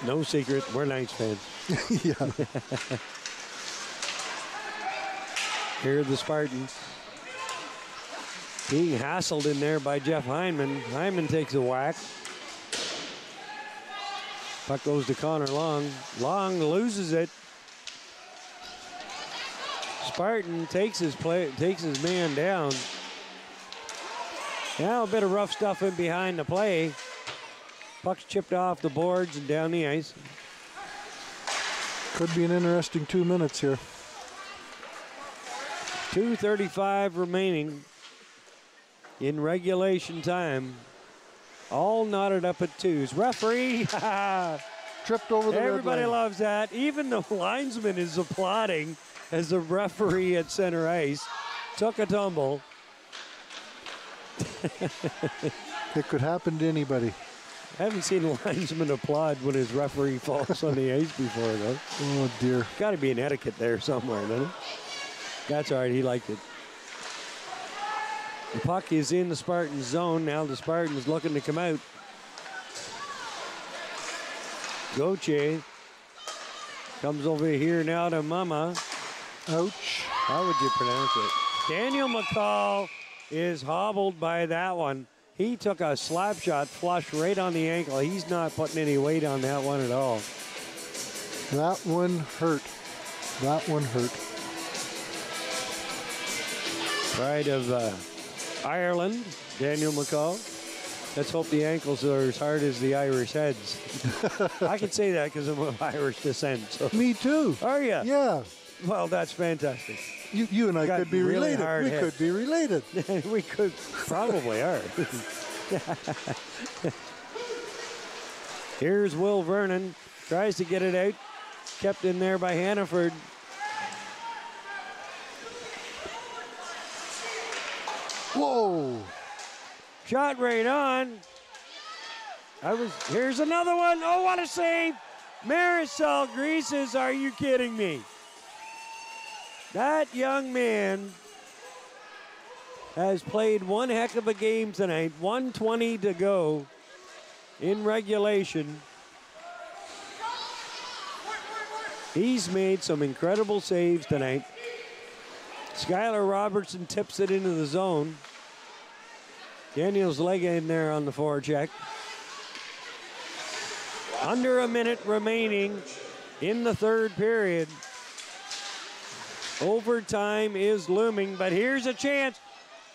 No secret, we're Knights fans. Yeah. Here are the Spartans. Being hassled in there by Jeff Hyman. Hyman takes a whack. Puck goes to Connor Long. Long loses it. Spartan takes his man down. Now a bit of rough stuff in behind the play. Puck's chipped off the boards and down the ice. Could be an interesting 2 minutes here. 2:35 remaining in regulation time. All knotted up at 2s. Referee, tripped over the red line. Everybody loves that. Even the linesman is applauding as the referee at center ice took a tumble. It could happen to anybody. I haven't seen a linesman applaud when his referee falls on the ice before, though. Oh, dear. Got to be an etiquette there somewhere, doesn't it? That's all right. He liked it. The puck is in the Spartans zone. Now the Spartans looking to come out. Gautier comes over here now to Mama. Ouch. How would you pronounce it? Daniel McCall is hobbled by that one. He took a slap shot flush right on the ankle. He's not putting any weight on that one at all. That one hurt. That one hurt. Pride of Ireland, Daniel McCall. Let's hope the ankles are as hard as the Irish heads. I can say that because I'm of Irish descent. So. Me too. Are you? Yeah. Well, that's fantastic. You and I could be really related. We could be related. We could probably are. Here's Will Vernon. Tries to get it out. Kept in there by Hannaford. Whoa. Shot right on. Here's another one. Oh, what a save. Marisol Greases, are you kidding me? That young man has played one heck of a game tonight. 1:20 to go in regulation. He's made some incredible saves tonight. Skylar Robertson tips it into the zone. Daniels Lega in there on the forecheck. Under a minute remaining in the third period. Overtime is looming, but here's a chance.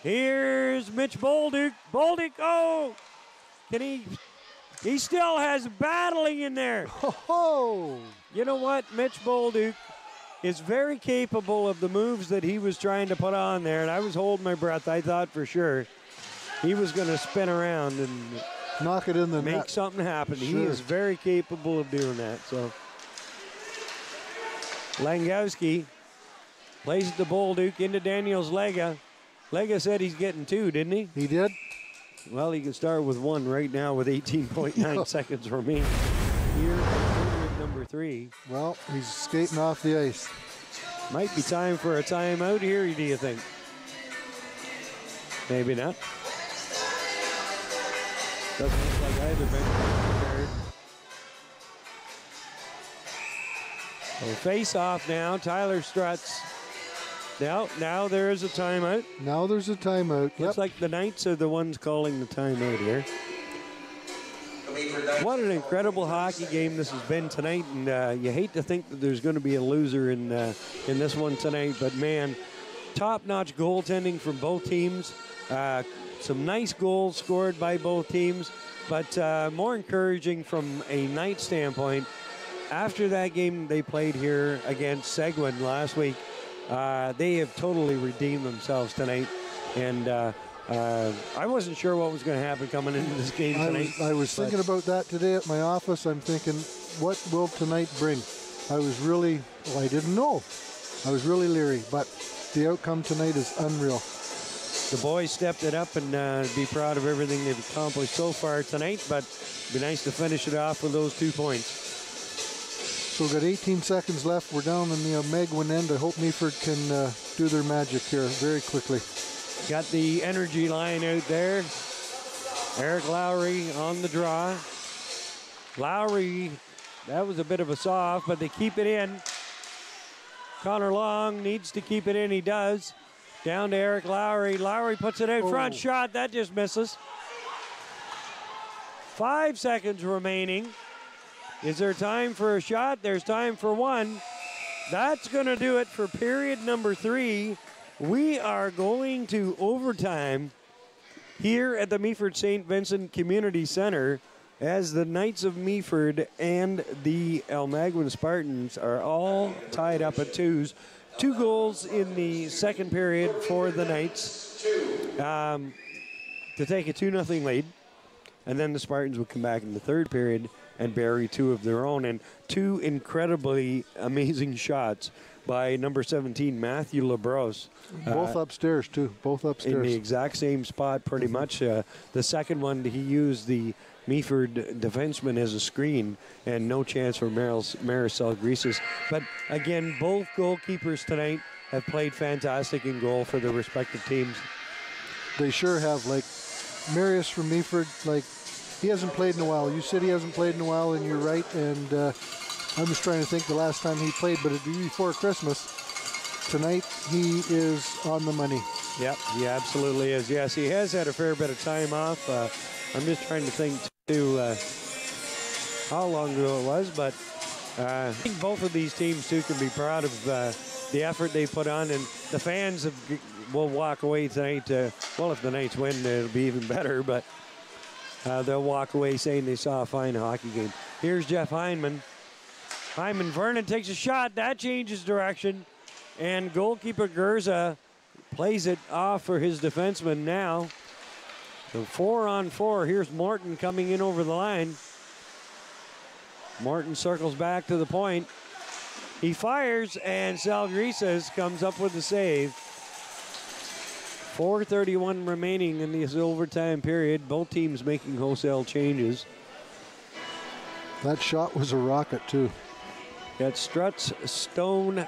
Here's Mitch Bolduk. Bolduk, oh! He still has battling in there. Oh! You know what? Mitch Bolduk is very capable of the moves that he was trying to put on there, and I was holding my breath. I thought for sure he was going to spin around and knock it in the net. Make something happen. Sure. He is very capable of doing that. So Langowski plays it to Bolduk into Daniels Lega. Lega said he's getting 2, didn't he? He did. Well, he can start with 1 right now with 18.9 seconds remaining. Here at number 3. Well, he's skating off the ice. Might be time for a timeout here, do you think? Maybe not. Doesn't look like either bench prepared. So face off now. Tyler Struts. Now there is a timeout. Now there's a timeout. Looks like the Knights are the ones calling the timeout here. What an incredible hockey game this has been tonight, and you hate to think that there's going to be a loser in this one tonight, but man, top-notch goaltending from both teams. Some nice goals scored by both teams, but more encouraging from a Knight standpoint. After that game they played here against Seguin last week, they have totally redeemed themselves tonight, and I wasn't sure what was going to happen coming into this game tonight. I was thinking about that today at my office. I'm thinking, what will tonight bring? I didn't know. I was really leery, but the outcome tonight is unreal. The boys stepped it up and be proud of everything they've accomplished so far tonight, but it'd be nice to finish it off with those 2 points. So we've got 18 seconds left. We're down in the Almaguin end. I hope Meaford can do their magic here very quickly. Got the energy line out there. Eric Lowry on the draw. Lowry, that was a bit of a soft, but they keep it in. Connor Long needs to keep it in. He does. Down to Eric Lowry. Lowry puts it out front. Shot. That just misses. 5 seconds remaining. Is there time for a shot? There's time for one. That's going to do it for period number 3. We are going to overtime here at the Meaford St. Vincent Community Center as the Knights of Meaford and the Almaguin Spartans are all tied up at 2s. 2 goals in the second period for the Knights to take a 2-0 lead. And then the Spartans would come back in the third period and bury 2 of their own. And 2 incredibly amazing shots by number 17, Matthew Labros. Both upstairs, too. Both upstairs. In the exact same spot, pretty much. The second one, he used the Meaford defenseman as a screen, and no chance for Marisol Grises. But again, both goalkeepers tonight have played fantastic in goal for their respective teams. They sure have. Like Marius from Meaford, he hasn't played in a while. You said he hasn't played in a while, and you're right. And I'm just trying to think the last time he played, but it'd be before Christmas. Tonight, he is on the money. Yep, he absolutely is. Yes, he has had a fair bit of time off. I'm just trying to think, too, how long ago it was. But I think both of these teams, too, can be proud of the effort they put on. And the fans will walk away tonight. Well, if the Knights win, it'll be even better. But they'll walk away saying they saw a fine hockey game. Here's Jeff Hyman. Vernon takes a shot. That changes direction. And goalkeeper Gerza plays it off for his defenseman now. So 4-on-4. Here's Morton coming in over the line. Morton circles back to the point. He fires, and Sal Grises comes up with the save. 4:31 remaining in this overtime period. Both teams making wholesale changes. That shot was a rocket, too. Got Struts, Stone,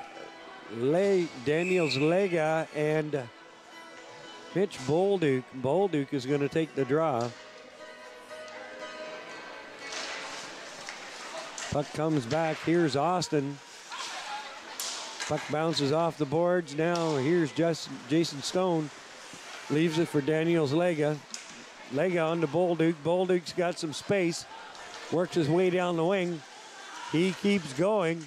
Daniels Lega, and Mitch Bolduk. Bolduk is going to take the draw. Puck comes back. Here's Austin. Puck bounces off the boards. Now here's Jason Stone. Leaves it for Daniels Lega. Lega on to Bolduk. Bolduk's got some space. Works his way down the wing. He keeps going.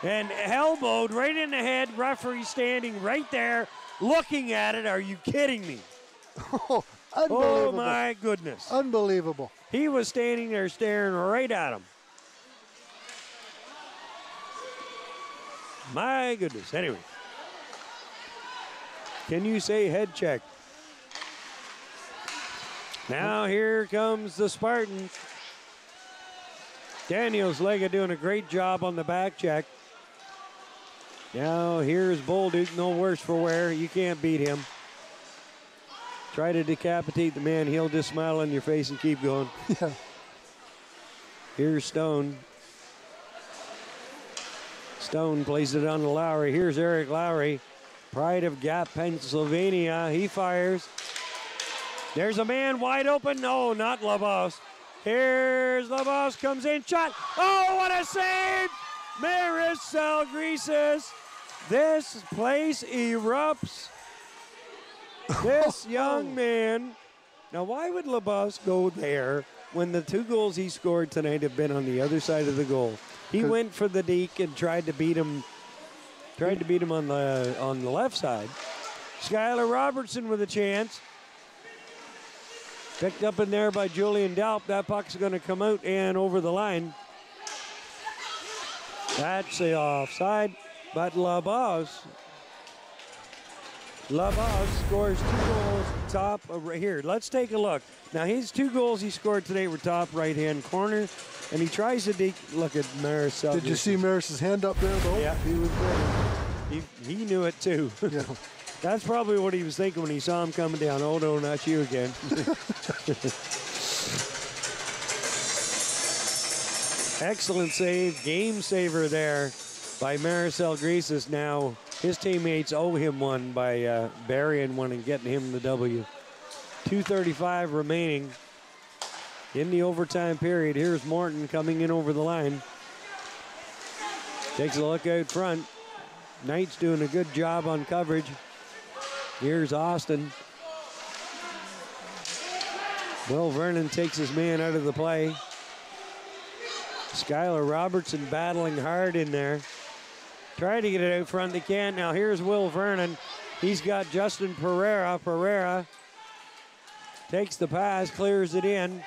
And elbowed right in the head. Referee standing right there looking at it. Are you kidding me? Oh, unbelievable. Oh, my goodness. Unbelievable. He was standing there staring right at him. My goodness. Anyway. Can you say head check? Now here comes the Spartans. Daniels Lega doing a great job on the back check. Now here's Bolduk, no worse for wear. You can't beat him. Try to decapitate the man. He'll just smile on your face and keep going. Yeah. Here's Stone. Stone plays it on to Lowry. Here's Eric Lowry. Pride of Gap, Pennsylvania. He fires. There's a man wide open. No, not Labos. Here's Labos, comes in, shot. Oh, what a save! Maricel Grises. This place erupts. This young man. Now, why would Labos go there when the 2 goals he scored tonight have been on the other side of the goal? He went for the deke and tried to beat him on the left side. Skylar Robertson with a chance. Picked up in there by Julian Delp. That puck's going to come out and over the line. That's the offside, but Labos scores 2 goals top of here. Let's take a look. Now, his 2 goals he scored today were top right-hand corner, and he tries to look at Maricel. Did you see Maris's hand up there, though? Yeah. He was there. He knew it, too. Yeah. That's probably what he was thinking when he saw him coming down. Oh, no, not you again. Excellent save, game saver there by Maricel Grises. Now, his teammates owe him one by burying one and getting him the W. 2:35 remaining in the overtime period. Here's Morton coming in over the line. Takes a look out front. Knight's doing a good job on coverage. Here's Austin. Will Vernon takes his man out of the play. Skylar Robertson battling hard in there. Trying to get it out front. They can't. Now here's Will Vernon. He's got Justin Ferreira. Ferreira takes the pass, clears it in.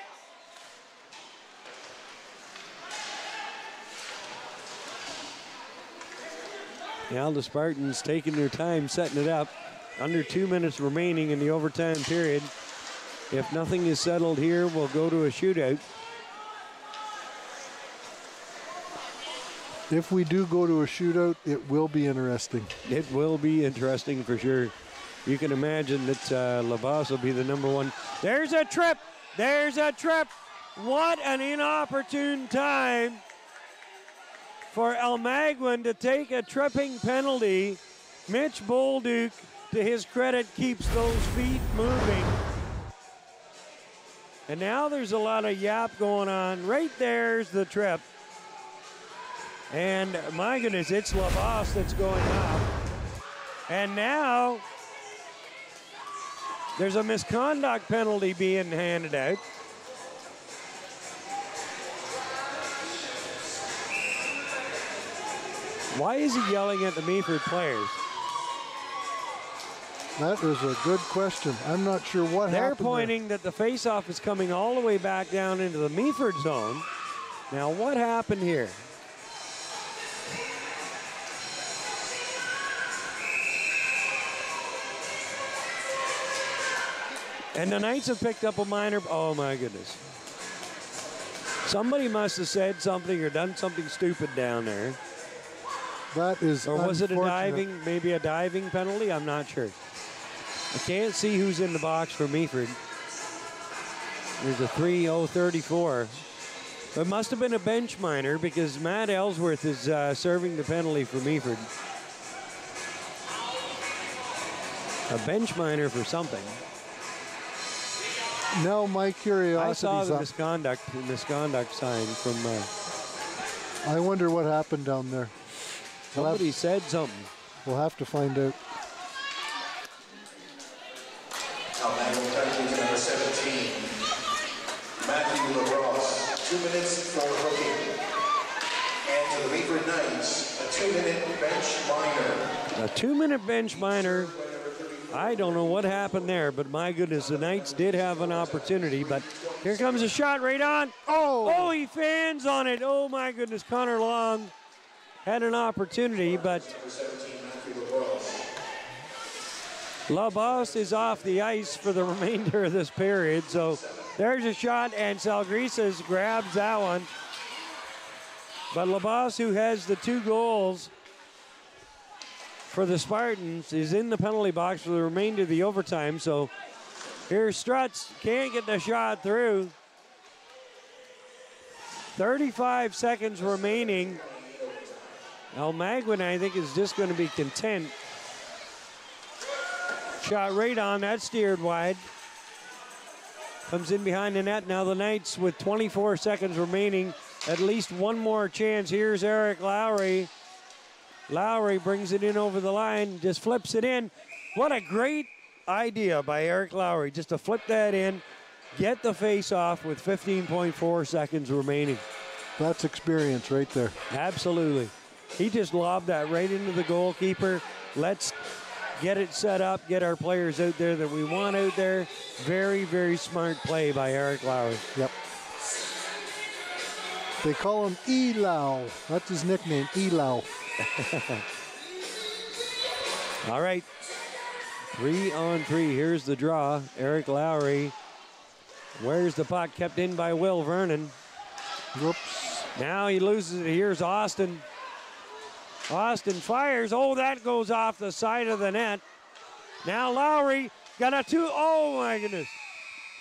Now the Spartans taking their time setting it up. Under 2 minutes remaining in the overtime period. If nothing is settled here, we'll go to a shootout. If we do go to a shootout, it will be interesting. It will be interesting for sure. You can imagine that Labos will be the number 1. There's a trip. There's a trip. What an inopportune time for Almaguin to take a tripping penalty. Mitch Bolduk, to his credit, keeps those feet moving. And now there's a lot of yap going on. Right there's the trip. And my goodness, it's Labos that's going up. And now there's a misconduct penalty being handed out. Why is he yelling at the Meaford players? That is a good question. I'm not sure what happened. They're pointing that the faceoff is coming all the way back down into the Meaford zone. Now, what happened here? And the Knights have picked up a minor. Oh, my goodness. Somebody must have said something or done something stupid down there. That is Or was it a diving, maybe a diving penalty? I'm not sure. I can't see who's in the box for Meaford. There's a 3-0-34. It must have been a bench minor because Matt Ellsworth is serving the penalty for Meaford. A bench minor for something. Now my curiosity. I saw the misconduct sign from. I wonder what happened down there. Somebody said something. We'll have to find out. Almaguin penalty to number 17. Matthew LaRosse, 2 minutes for hooking. And to the Meaford Knights, a 2-minute bench minor. A 2-minute bench minor. I don't know what happened there, but my goodness, the Knights did have an opportunity, but here comes a shot right on. Oh, he fans on it. Oh, my goodness, Connor Long had an opportunity, but Labos is off the ice for the remainder of this period, so there's a shot, and Salgrisas grabs that one. But Labos, who has the 2 goals for the Spartans, is in the penalty box for the remainder of the overtime. So here's Struts, can't get the shot through. 35 seconds remaining. Almaguin, I think, is just going to be content. Shot right on, that steered wide. comes in behind the net. Now the Knights with 24 seconds remaining. At least one more chance. Here's Eric Lowry. Lowry brings it in over the line, just flips it in. What a great idea by Eric Lowry, just to flip that in, get the face off with 15.4 seconds remaining. That's experience right there. Absolutely. He just lobbed that right into the goalkeeper. Let's get it set up, get our players out there that we want out there. Very, very smart play by Eric Lowry. Yep. They call him Elau. That's his nickname, Elau. All right. 3-on-3. Here's the draw. Eric Lowry. Where's the puck? Kept in by Will Vernon. Whoops. Now he loses it. Here's Austin. Austin fires. Oh, that goes off the side of the net. Now Lowry got a two. Oh, my goodness.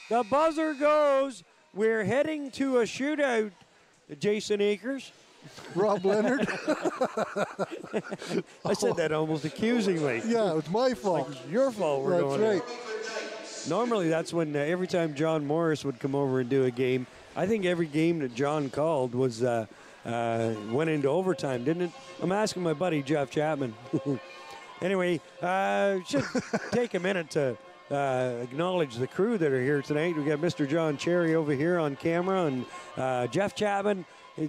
The buzzer goes. We're heading to a shootout. Jason Akers. Rob Leonard. I said that almost accusingly. Yeah, it's my fault. Like, your fault we're going right. Normally that's when every time John Morris would come over and do a game, I think every game that John called was went into overtime, didn't it? I'm asking my buddy Jeff Chapman. Anyway, should take a minute to acknowledge the crew that are here tonight. We got Mr. John Cherry over here on camera, and Jeff Chapman.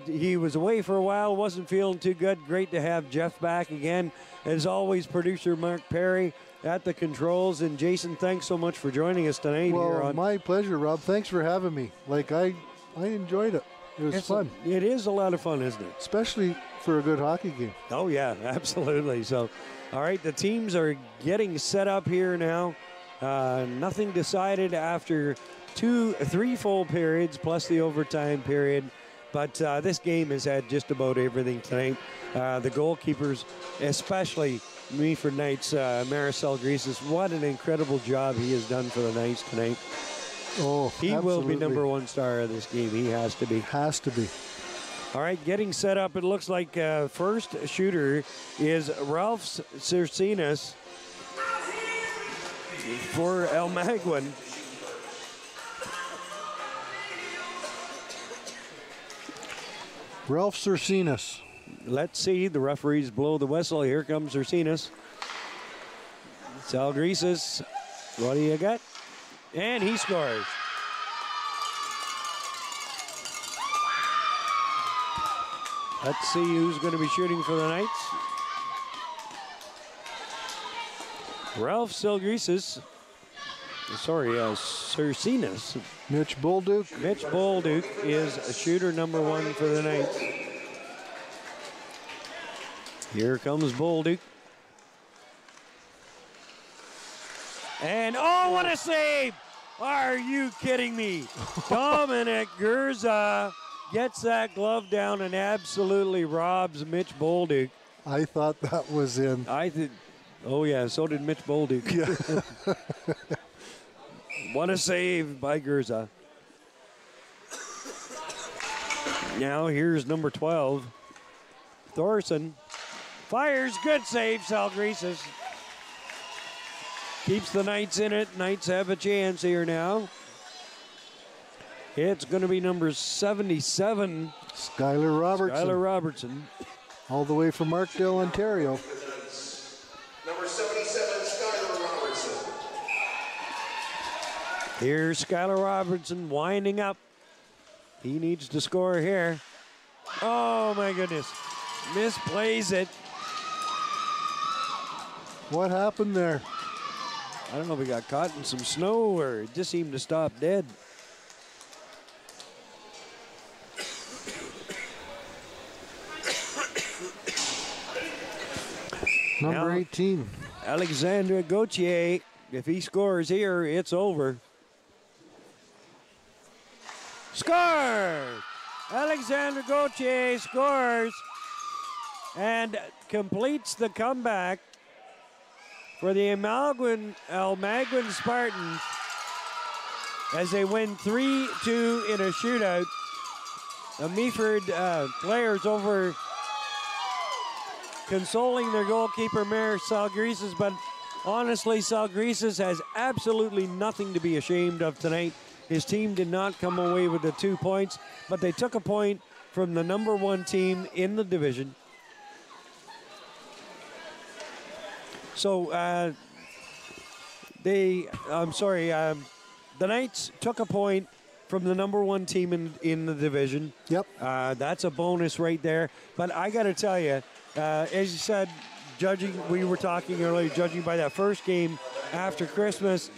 He was away for a while, wasn't feeling too good. Great to have Jeff back again. As always, producer Mark Perry at the controls. And Jason, thanks so much for joining us tonight. Well, here on my pleasure, Rob. Thanks for having me. Like, I enjoyed it. It was fun. It is a lot of fun, isn't it? Especially for a good hockey game. Oh, yeah, absolutely. So, all right, the teams are getting set up here now. Nothing decided after 3 full periods plus the overtime period. But this game has had just about everything tonight. The goalkeepers, especially Meaford Knights, Maricel Greases, what an incredible job he has done for the Knights tonight. Oh, he absolutely. will be number 1 star of this game. He has to be. Has to be. All right, getting set up. It looks like first shooter is Ralph Cercinas for Almaguin. Ralph Cercinas. Let's see. The referees blow the whistle. Here comes Cercinas. Sal Greases. What do you got? And he scores. Let's see who's going to be shooting for the Knights. Ralph Cercinas. Cercinas. Mitch Bolduk. Mitch Bolduk is shooter number 1 for the Knights. Here comes Bolduk. And, oh, what a save! Are you kidding me? Dominic Gurza gets that glove down and absolutely robs Mitch Bolduk. I thought that was in. Oh, yeah, so did Mitch Bolduk. Yeah. What a save by Gurza. Now here's number 12. Thorson fires. Good save, Sal Greases. Keeps the Knights in it. Knights have a chance here now. It's going to be number 77. Skylar Robertson. Skylar Robertson. All the way from Markdale, Ontario. Number 77, Skylar Robertson. Here's Skylar Robertson winding up. He needs to score here. Oh, my goodness. Misplays it. What happened there? I don't know if he got caught in some snow or it just seemed to stop dead. Number 18. Alexandre Gautier. If he scores here, it's over. Scores! Alexandre Gautier scores and completes the comeback for the Almaguin Spartans as they win 3-2 in a shootout. The Meaford players over consoling their goalkeeper, Sal Greases, but honestly, Sal Greases has absolutely nothing to be ashamed of tonight. His team did not come away with the 2 points, but they took a point from the number 1 team in the division. So the Knights took a point from the number 1 team in the division. Yep. That's a bonus right there. But I got to tell you, as you said, we were talking earlier, judging by that first game after Christmas,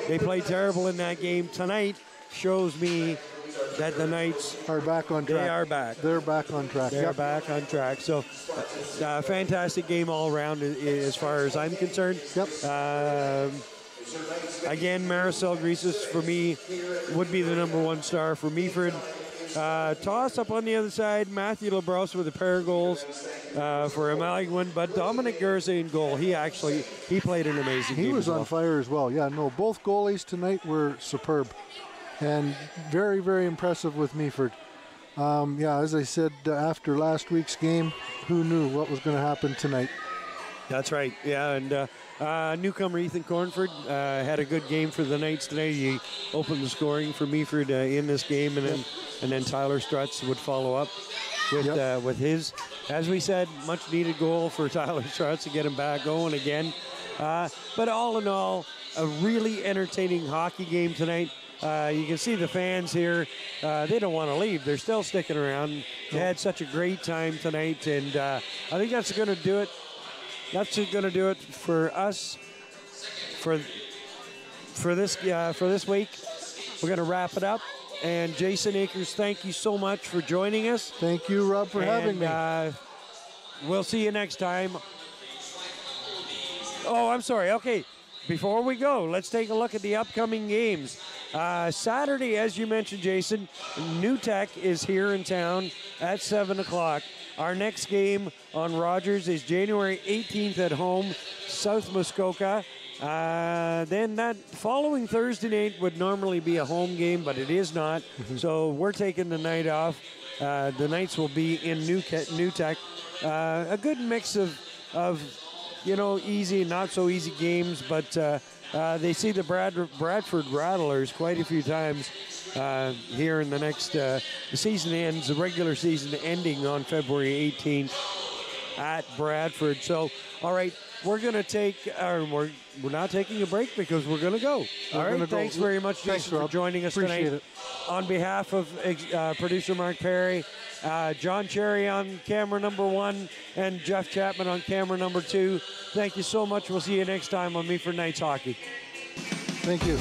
they played terrible in that game. Tonight shows me that the Knights are back on track. They are back. They're back on track. They're back on track. So, fantastic game all around as far as I'm concerned. Yep. Again, Maricel Greases for me would be the number 1 star for Meaford. Toss up on the other side, Matthew Labrosse with a pair of goals for Almaguin, but Dominic Garza in goal. He played an amazing game. He was on fire as well. Yeah, no, both goalies tonight were superb and very, very impressive with Meaford. As I said after last week's game, who knew what was going to happen tonight? That's right. Yeah, and newcomer Ethan Cornford had a good game for the Knights today. He opened the scoring for Meaford in this game, and then Tyler Strutz would follow up with his, as we said, much needed goal for Tyler Strutz to get him back going again. But all in all, a really entertaining hockey game tonight. You can see the fans here. They don't want to leave. They're still sticking around. They had such a great time tonight, and I think that's going to do it. That's going to do it for us for this week. We're going to wrap it up. And Jason Akers, thank you so much for joining us. Thank you, Rob, for having me. We'll see you next time. Oh, I'm sorry. Okay, before we go, let's take a look at the upcoming games. Saturday, as you mentioned, Jason, New Tech is here in town at 7 o'clock. Our next game on Rogers is January 18th at home, South Muskoka. Then that following Thursday night would normally be a home game, but it is not. So we're taking the night off. The Knights will be in New Tech. A good mix of easy and not so easy games, but they see the Bradford Rattlers quite a few times here in the next. The season ends, the regular season ending on February 18th at Bradford. So, all right, we're going to take. We're not taking a break because we're going to go. All right, thanks very much, Jason, for joining us tonight. On behalf of producer Mark Perry, John Cherry on camera number 1, and Jeff Chapman on camera number 2. Thank you so much. We'll see you next time on Meaford Knights Hockey. Thank you.